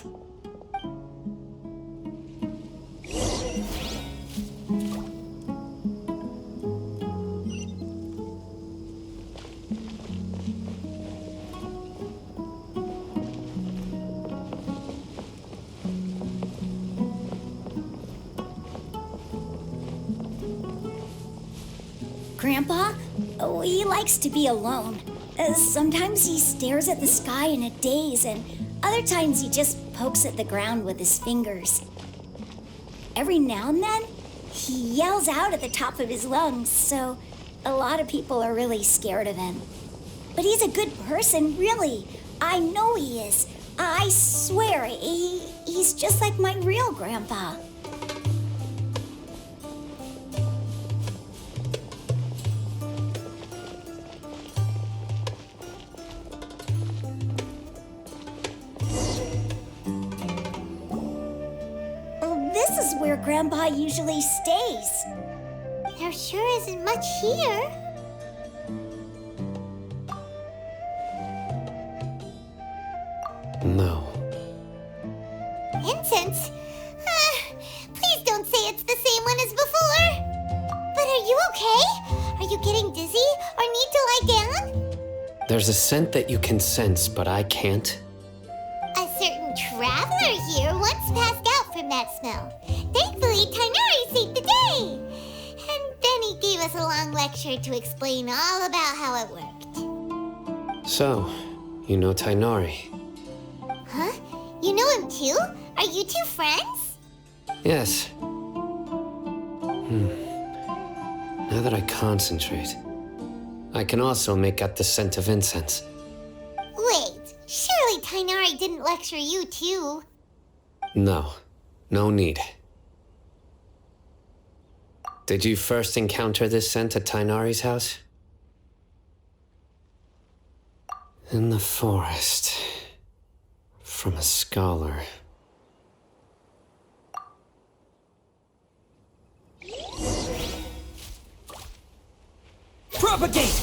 Grandpa? Oh, he likes to be alone. Sometimes he stares at the sky in a daze, and other times he just pokes at the ground with his fingers. Every now and then, he yells out at the top of his lungs, so a lot of people are really scared of him. But he's a good person, really. I know he is. I swear, he's just like my real grandpa. This is where Grandpa usually stays. There sure isn't much here. No. Incense? Please don't say it's the same one as before. But are you okay? Are you getting dizzy or need to lie down? There's a scent that you can sense, but I can't. A certain traveler here once passed out from that smell. Thankfully, Tighnari saved the day. And then he gave us a long lecture to explain all about how it worked. So, you know Tighnari? Huh? You know him too? Are you two friends? Yes. Now that I concentrate, I can also make out the scent of incense. Wait, surely Tighnari didn't lecture you too? No, no need. Did you first encounter this scent at Tighnari's house? In the forest. From a scholar. Propagate!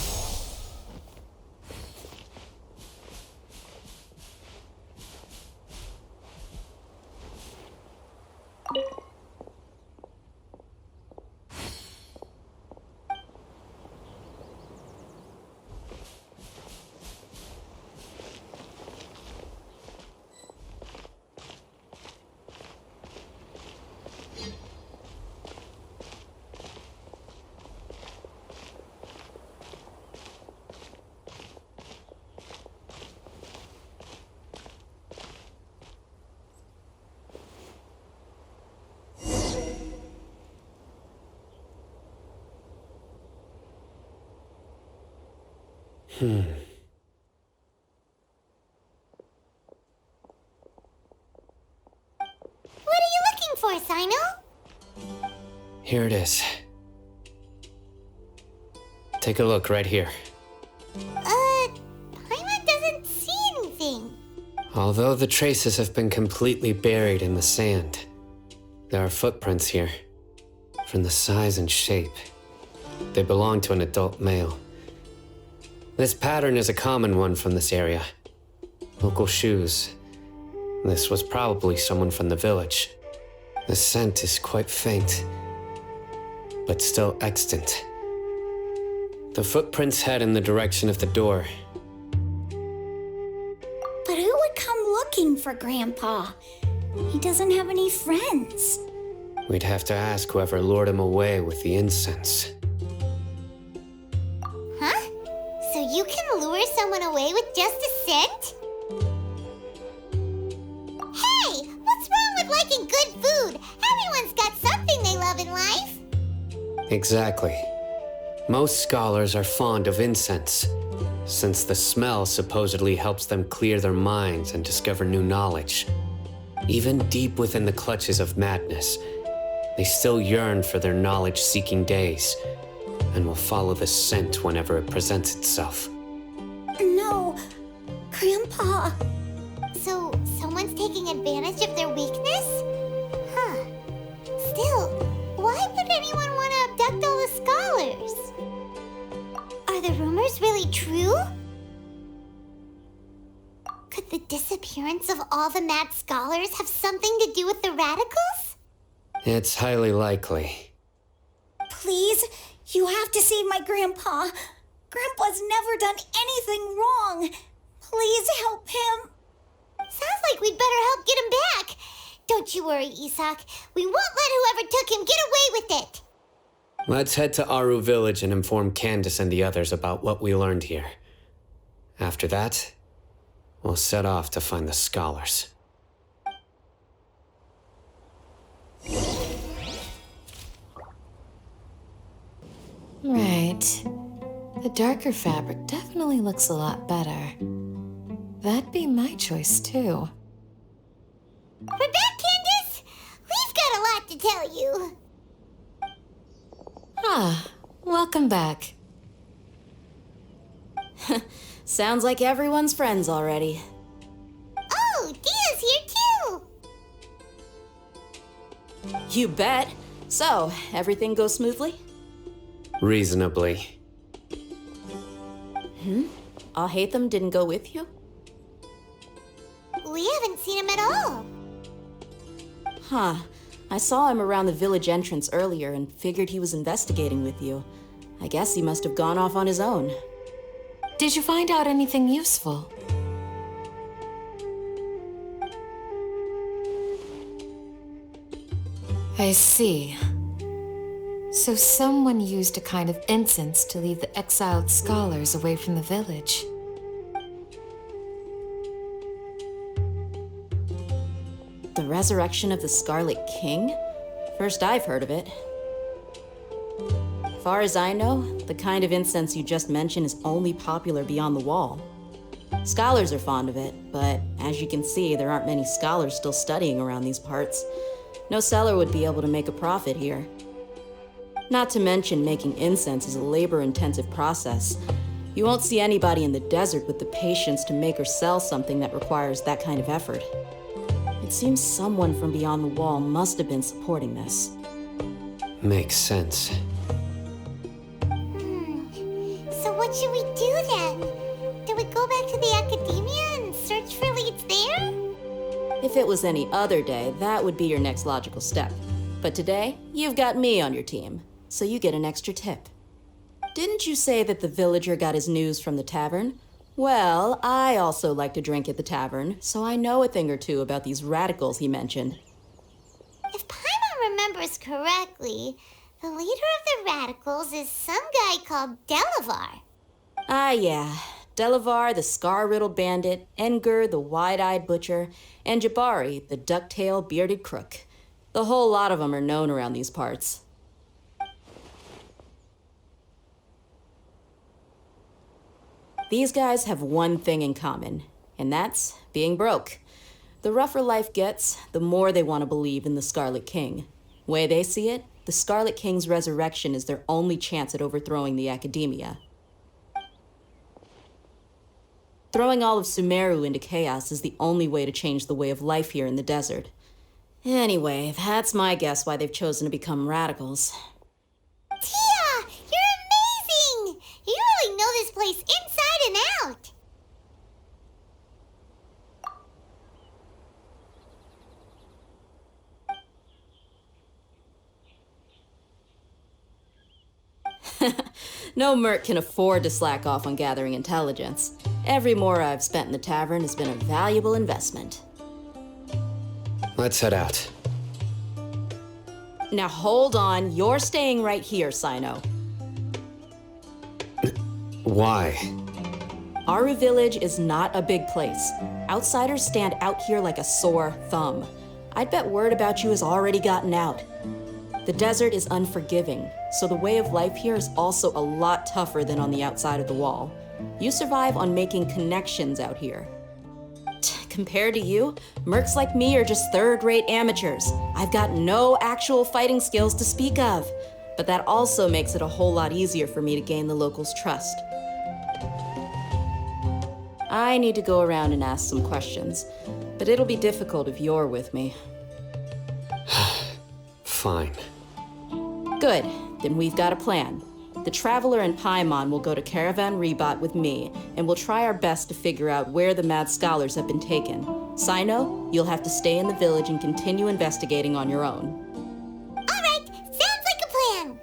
What are you looking for, Cyno? Here it is. Take a look right here. Paimon doesn't see anything. Although the traces have been completely buried in the sand, there are footprints here. From the size and shape, they belong to an adult male. This pattern is a common one from this area. Local shoes. This was probably someone from the village. The scent is quite faint, but still extant. The footprints head in the direction of the door. But who would come looking for Grandpa? He doesn't have any friends. We'd have to ask whoever lured him away with the incense. Huh? So you can lure someone away with just a scent? Hey! What's wrong with liking good food? Everyone's got something they love in life. Exactly. Most scholars are fond of incense, since the smell supposedly helps them clear their minds and discover new knowledge. Even deep within the clutches of madness, they still yearn for their knowledge-seeking days, and will follow the scent whenever it presents itself. No, Grandpa. So, someone's taking advantage of their weakness? Huh. Still, why would anyone want to abduct all the scholars? Are the rumors really true? Could the disappearance of all the mad scholars have something to do with the radicals? It's highly likely. Please, you have to save my Grandpa. Grandpa's never done anything wrong. Please help him. Sounds like we'd better help get him back. Don't you worry, Isak. We won't let whoever took him get away with it. Let's head to Aaru village and inform Candace and the others about what we learned here. After that, we'll set off to find the scholars. Right. The darker fabric definitely looks a lot better. That'd be my choice, too. We're back, Candace. We've got a lot to tell you. Ah, welcome back. Sounds like everyone's friends already. Oh, Dehya's here, too. You bet. So, everything goes smoothly? Reasonably. Alhaitam didn't go with you? We haven't seen him at all. Huh. I saw him around the village entrance earlier and figured he was investigating with you. I guess he must have gone off on his own. Did you find out anything useful? I see. So someone used a kind of incense to lead the exiled scholars away from the village. The resurrection of the Scarlet King? First I've heard of it. Far as I know, the kind of incense you just mentioned is only popular beyond the wall. Scholars are fond of it, but as you can see, there aren't many scholars still studying around these parts. No seller would be able to make a profit here. Not to mention, making incense is a labor-intensive process. You won't see anybody in the desert with the patience to make or sell something that requires that kind of effort. It seems someone from beyond the wall must have been supporting this. Makes sense. So what should we do then? Do we go back to the academia and search for leads there? If it was any other day, that would be your next logical step. But today, you've got me on your team, so you get an extra tip. Didn't you say that the villager got his news from the tavern? Well, I also like to drink at the tavern, so I know a thing or two about these radicals he mentioned. If Paimon remembers correctly, the leader of the radicals is some guy called Delavar. Ah, yeah. Delavar, the scar-riddled bandit, Engur, the wide-eyed butcher, and Jabari, the duck-tailed bearded crook. The whole lot of them are known around these parts. These guys have one thing in common, and that's being broke. The rougher life gets, the more they want to believe in the Scarlet King. Way they see it, the Scarlet King's resurrection is their only chance at overthrowing the Academia. Throwing all of Sumeru into chaos is the only way to change the way of life here in the desert. Anyway, that's my guess why they've chosen to become radicals. Dehya, you're amazing! You really know this place inside and out. No merc can afford to slack off on gathering intelligence. Every mora I've spent in the tavern has been a valuable investment. Let's head out. Now hold on, you're staying right here, Cyno. Why? Aaru village is not a big place. Outsiders stand out here like a sore thumb. I'd bet word about you has already gotten out. The desert is unforgiving, so the way of life here is also a lot tougher than on the outside of the wall. You survive on making connections out here. Compared to you, mercs like me are just third-rate amateurs. I've got no actual fighting skills to speak of, but that also makes it a whole lot easier for me to gain the locals' trust. I need to go around and ask some questions, but it'll be difficult if you're with me. Fine. Good, then we've got a plan. The Traveler and Paimon will go to Caravan Rebot with me, and we'll try our best to figure out where the mad scholars have been taken. Cyno, you'll have to stay in the village and continue investigating on your own. All right, sounds like a plan.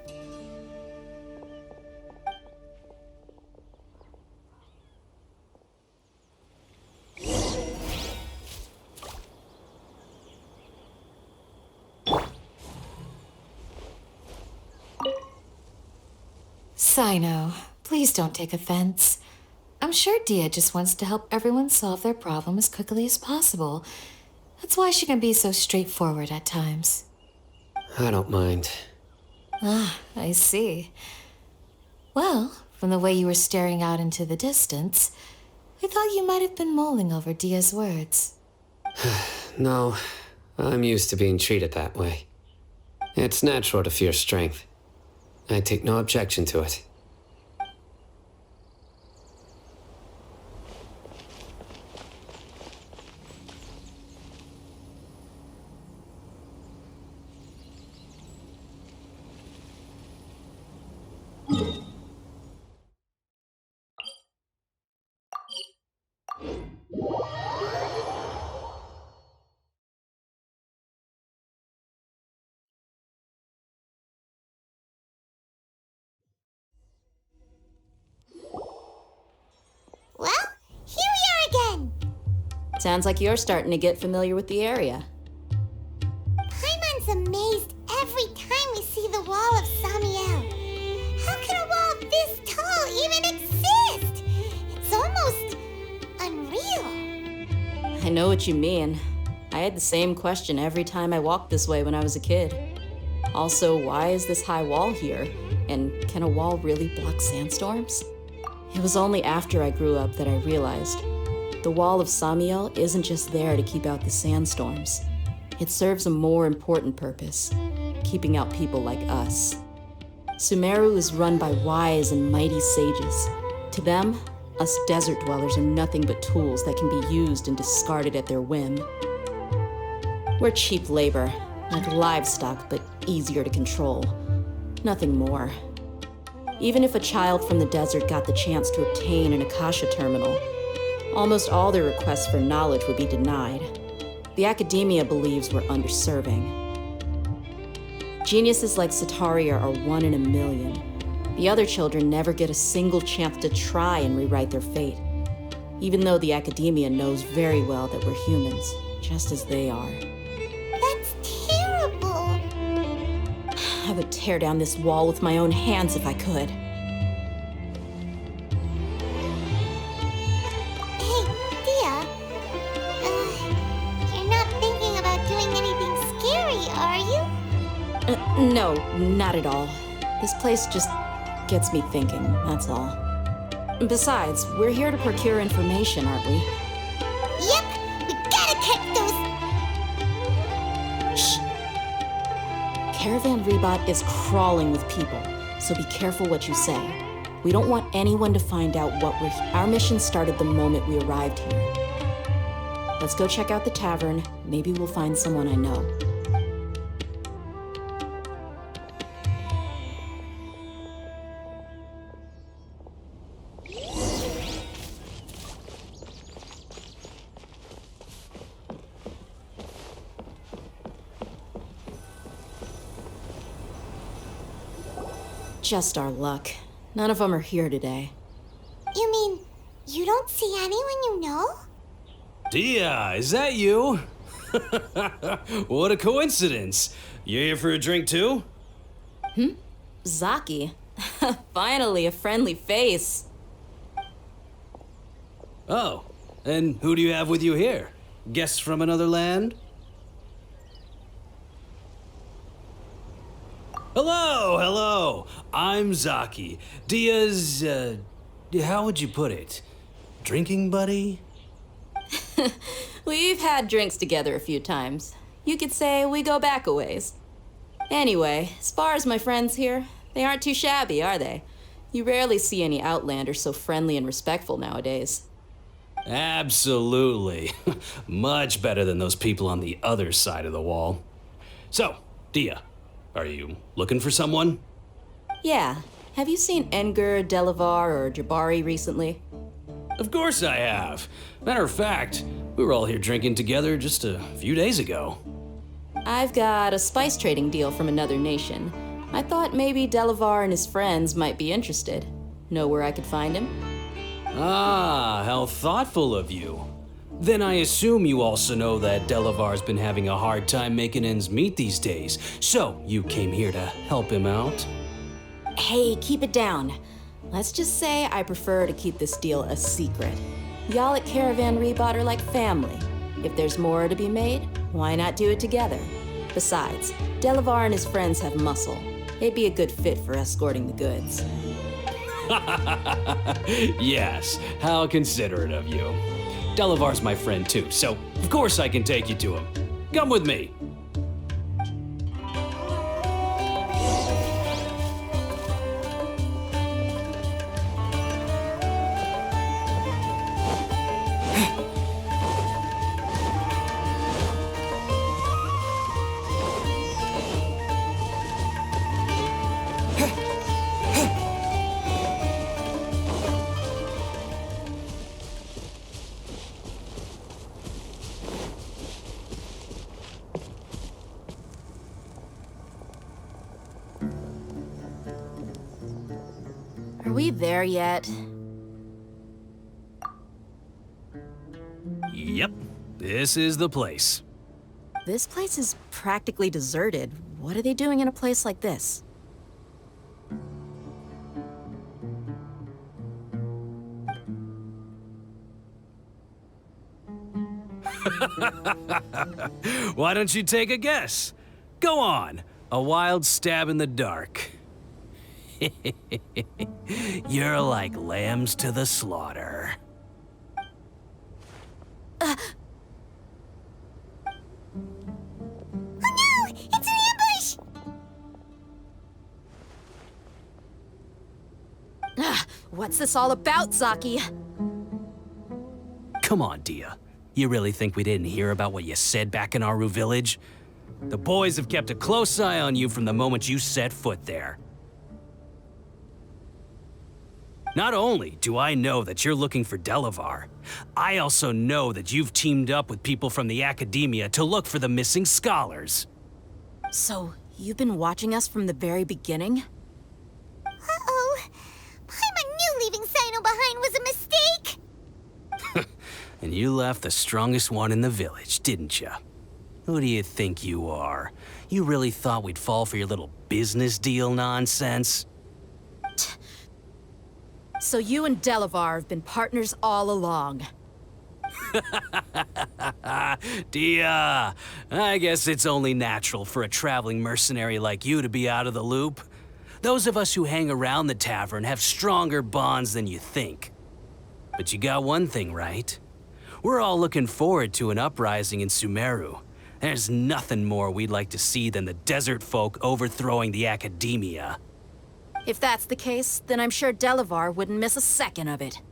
Cyno, please don't take offense. I'm sure Dehya just wants to help everyone solve their problem as quickly as possible. That's why she can be so straightforward at times. I don't mind. Ah, I see. Well, from the way you were staring out into the distance, I thought you might have been mulling over Dehya's words. No, I'm used to being treated that way. It's natural to fear strength. I take no objection to it. Well, here we are again. Sounds like you're starting to get familiar with the area. Paimon's amazed every time we see the wall of Samiel. How can a wall this tall even exist? It's almost unreal. I know what you mean. I had the same question every time I walked this way when I was a kid. Also, why is this high wall here? And can a wall really block sandstorms? It was only after I grew up that I realized the wall of Samiel isn't just there to keep out the sandstorms. It serves a more important purpose, keeping out people like us. Sumeru is run by wise and mighty sages. To them, us desert dwellers are nothing but tools that can be used and discarded at their whim. We're cheap labor, like livestock, but easier to control. Nothing more. Even if a child from the desert got the chance to obtain an Akasha terminal, almost all their requests for knowledge would be denied. The Academia believes we're underserving. Geniuses like Sataria are 1 in a million. The other children never get a single chance to try and rewrite their fate, even though the Academia knows very well that we're humans, just as they are. That's terrible. I would tear down this wall with my own hands if I could. Hey, Dehya. You're not thinking about doing anything scary, are you? No, not at all. This place just gets me thinking, that's all. Besides, we're here to procure information, aren't we? Yep, we gotta catch those. Shh. Caravan Rebot is crawling with people, so be careful what you say. We don't want anyone to find out our mission started the moment we arrived here. Let's go check out the tavern. Maybe we'll find someone I know. Just our luck. None of them are here today. You mean, you don't see anyone you know? Dehya, is that you? What a coincidence. You here for a drink too? Zaki. Finally, a friendly face. Oh, and who do you have with you here? Guests from another land? Hello, hello. I'm Zaki. Dehya's, how would you put it? Drinking buddy? We've had drinks together a few times. You could say we go back a ways. Anyway, as far as my friends here, they aren't too shabby, are they? You rarely see any Outlanders so friendly and respectful nowadays. Absolutely. Much better than those people on the other side of the wall. So, Dehya, are you looking for someone? Yeah. Have you seen Enger, Delavar, or Jabari recently? Of course I have. Matter of fact, we were all here drinking together just a few days ago. I've got a spice trading deal from another nation. I thought maybe Delavar and his friends might be interested. Know where I could find him? Ah, how thoughtful of you. Then I assume you also know that Delavar's been having a hard time making ends meet these days, so you came here to help him out? Hey, keep it down. Let's just say I prefer to keep this deal a secret. Y'all at Caravan Rebot are like family. If there's more to be made, why not do it together? Besides, Delavar and his friends have muscle. They'd be a good fit for escorting the goods. Yes, how considerate of you. Delavar's my friend too, so of course I can take you to him. Come with me. Are we there yet? Yep, this is the place. This place is practically deserted. What are they doing in a place like this? Why don't you take a guess? Go on, a wild stab in the dark. You're like lambs to the slaughter. Oh no! It's an ambush! What's this all about, Zaki? Come on, Dehya. You really think we didn't hear about what you said back in Aaru village? The boys have kept a close eye on you from the moment you set foot there. Not only do I know that you're looking for Delavar, I also know that you've teamed up with people from the academia to look for the missing scholars. So, you've been watching us from the very beginning? Uh-oh. Paimon knew leaving Cyno behind was a mistake! And you left the strongest one in the village, didn't you? Who do you think you are? You really thought we'd fall for your little business deal nonsense? So you and Delavar have been partners all along. Dehya, I guess it's only natural for a traveling mercenary like you to be out of the loop. Those of us who hang around the tavern have stronger bonds than you think. But you got one thing right. We're all looking forward to an uprising in Sumeru. There's nothing more we'd like to see than the desert folk overthrowing the academia. If that's the case, then I'm sure Delavar wouldn't miss a second of it.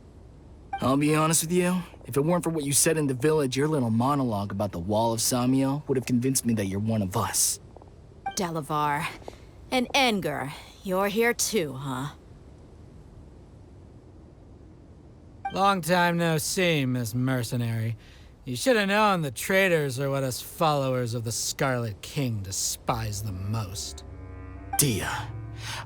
I'll be honest with you, if it weren't for what you said in the village, your little monologue about the Wall of Samiel would have convinced me that you're one of us. Delavar. And Engar, you're here too, huh? Long time no see, Miss Mercenary. You should have known the traitors are what us followers of the Scarlet King despise the most. Dehya,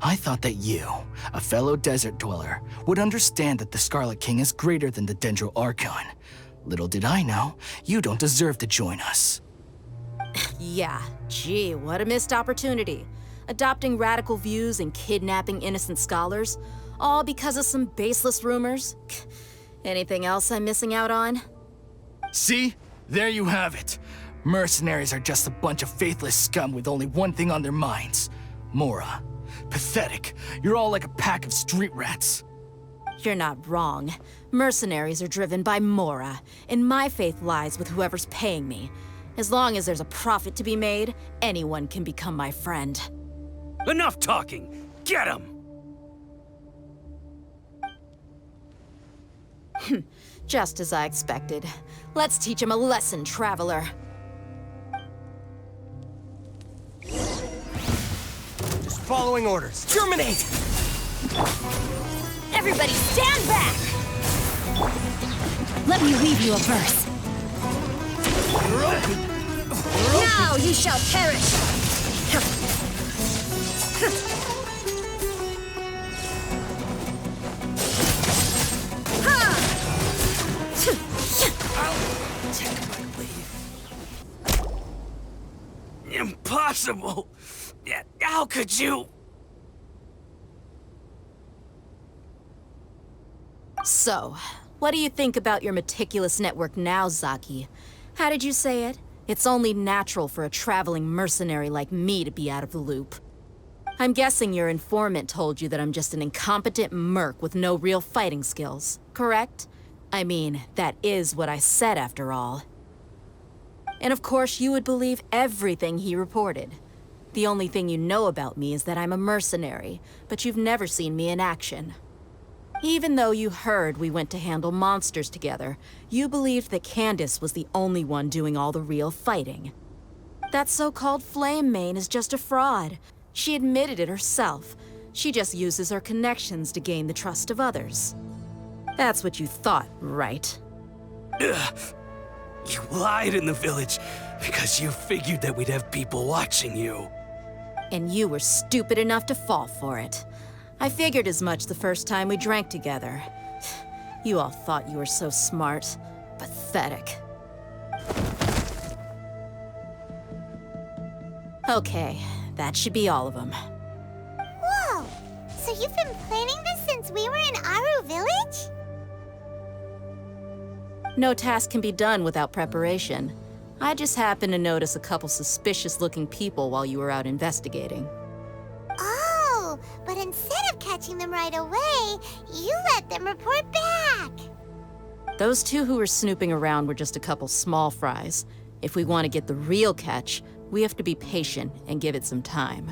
I thought that you, a fellow desert dweller, would understand that the Scarlet King is greater than the Dendro Archon. Little did I know, you don't deserve to join us. Yeah, gee, what a missed opportunity. Adopting radical views and kidnapping innocent scholars, all because of some baseless rumors. Anything else I'm missing out on? See? There you have it. Mercenaries are just a bunch of faithless scum with only one thing on their minds. Mora. Pathetic. You're all like a pack of street rats. You're not wrong. Mercenaries are driven by Mora, and my faith lies with whoever's paying me. As long as there's a profit to be made, anyone can become my friend. Enough talking! Get him! Just as I expected. Let's teach him a lesson, traveler. Just following orders. Terminate! Everybody stand back! Let me read you a verse. Now you shall perish! Impossible! How could you? So, what do you think about your meticulous network now, Zaki? How did you say it? It's only natural for a traveling mercenary like me to be out of the loop. I'm guessing your informant told you that I'm just an incompetent merc with no real fighting skills, correct? I mean, that is what I said after all. And of course, you would believe everything he reported. The only thing you know about me is that I'm a mercenary, but you've never seen me in action. Even though you heard we went to handle monsters together, you believed that Candace was the only one doing all the real fighting. That so-called Flame Mane is just a fraud. She admitted it herself. She just uses her connections to gain the trust of others. That's what you thought, right? Ugh. You lied in the village because you figured that we'd have people watching you. And you were stupid enough to fall for it. I figured as much the first time we drank together. You all thought you were so smart. Pathetic. Okay, that should be all of them. Whoa! So you've been planning this since we were in Aaru village? No task can be done without preparation. I just happened to notice a couple suspicious-looking people while you were out investigating. Oh, but instead of catching them right away, you let them report back. Those two who were snooping around were just a couple small fries. If we want to get the real catch, we have to be patient and give it some time.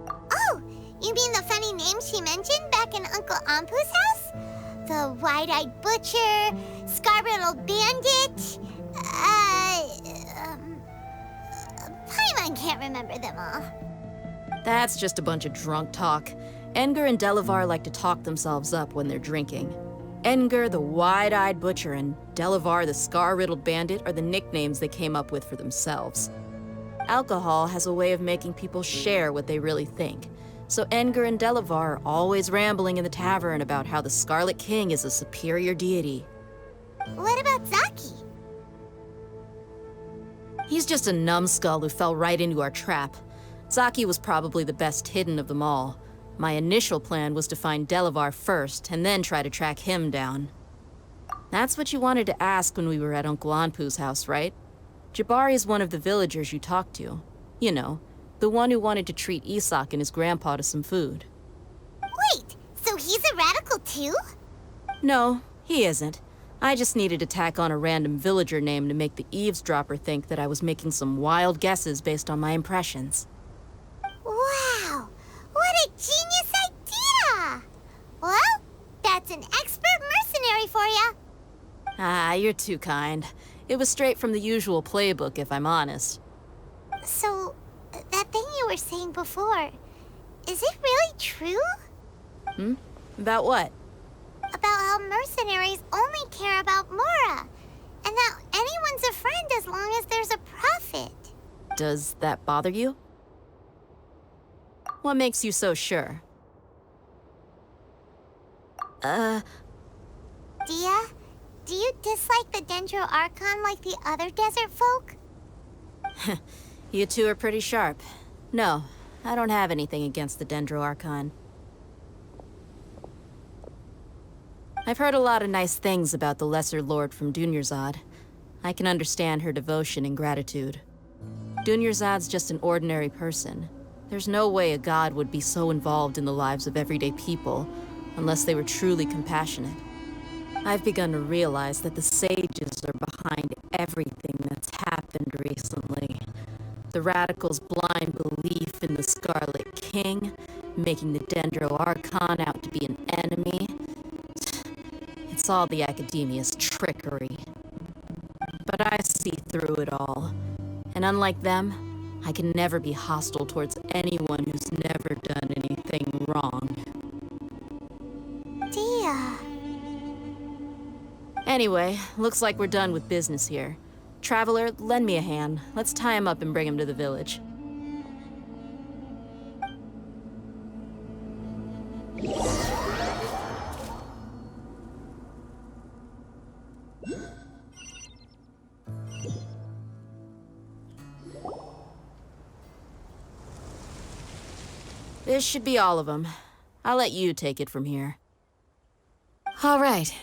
Oh, you mean the funny name she mentioned back in Uncle Ampu's house? The wide-eyed butcher, scar-riddled bandit, Paimon can't remember them all. That's just a bunch of drunk talk. Engar and Delavar like to talk themselves up when they're drinking. Engar, the wide-eyed butcher, and Delavar, the scar-riddled bandit, are the nicknames they came up with for themselves. Alcohol has a way of making people share what they really think. So Engar and Delavar are always rambling in the tavern about how the Scarlet King is a superior deity. What about Zaki? He's just a numbskull who fell right into our trap. Zaki was probably the best hidden of them all. My initial plan was to find Delavar first, and then try to track him down. That's what you wanted to ask when we were at Uncle Anpu's house, right? Jabari is one of the villagers you talked to. You know, the one who wanted to treat Isak and his grandpa to some food. Wait, so he's a radical too? too? No, he isn't. I just needed to tack on a random villager name to make the eavesdropper think that I was making some wild guesses based on my impressions. Wow! What a genius idea! Well, that's an expert mercenary for ya. Ah, you're too kind. It was straight from the usual playbook, if I'm honest. So, that thing you were saying before, is it really true? About what? About how mercenaries only care about Mora, and that anyone's a friend as long as there's a profit. Does that bother you? What makes you so sure? Dehya, do you dislike the Dendro Archon like the other desert folk? You two are pretty sharp. No, I don't have anything against the Dendro Archon. I've heard a lot of nice things about the Lesser Lord from Dunyarzad. I can understand her devotion and gratitude. Dunyarzad's just an ordinary person. There's no way a god would be so involved in the lives of everyday people, unless they were truly compassionate. I've begun to realize that the sages are behind everything that's happened recently. The radicals' blind belief in the Scarlet King, making the Dendro Archon out to be an enemy. It's all the Academia's trickery. But I see through it all. And unlike them, I can never be hostile towards anyone who's never done anything wrong. Dehya. Anyway, looks like we're done with business here. Traveler, lend me a hand. Let's tie him up and bring him to the village. This should be all of them. I'll let you take it from here. All right.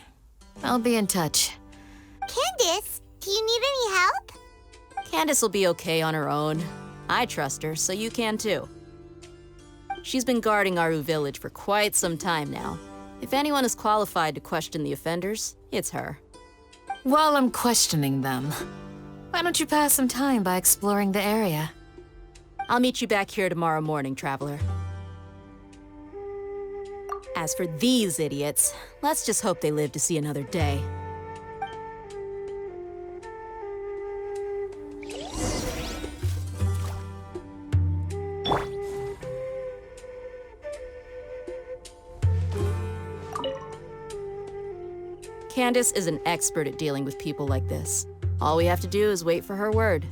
I'll be in touch. Candace, do you need any help? Candace will be okay on her own. I trust her, so you can too. She's been guarding Aaru village for quite some time now. If anyone is qualified to question the offenders, it's her. While I'm questioning them, why don't you pass some time by exploring the area? I'll meet you back here tomorrow morning, Traveler. As for these idiots, let's just hope they live to see another day. Candace is an expert at dealing with people like this. All we have to do is wait for her word.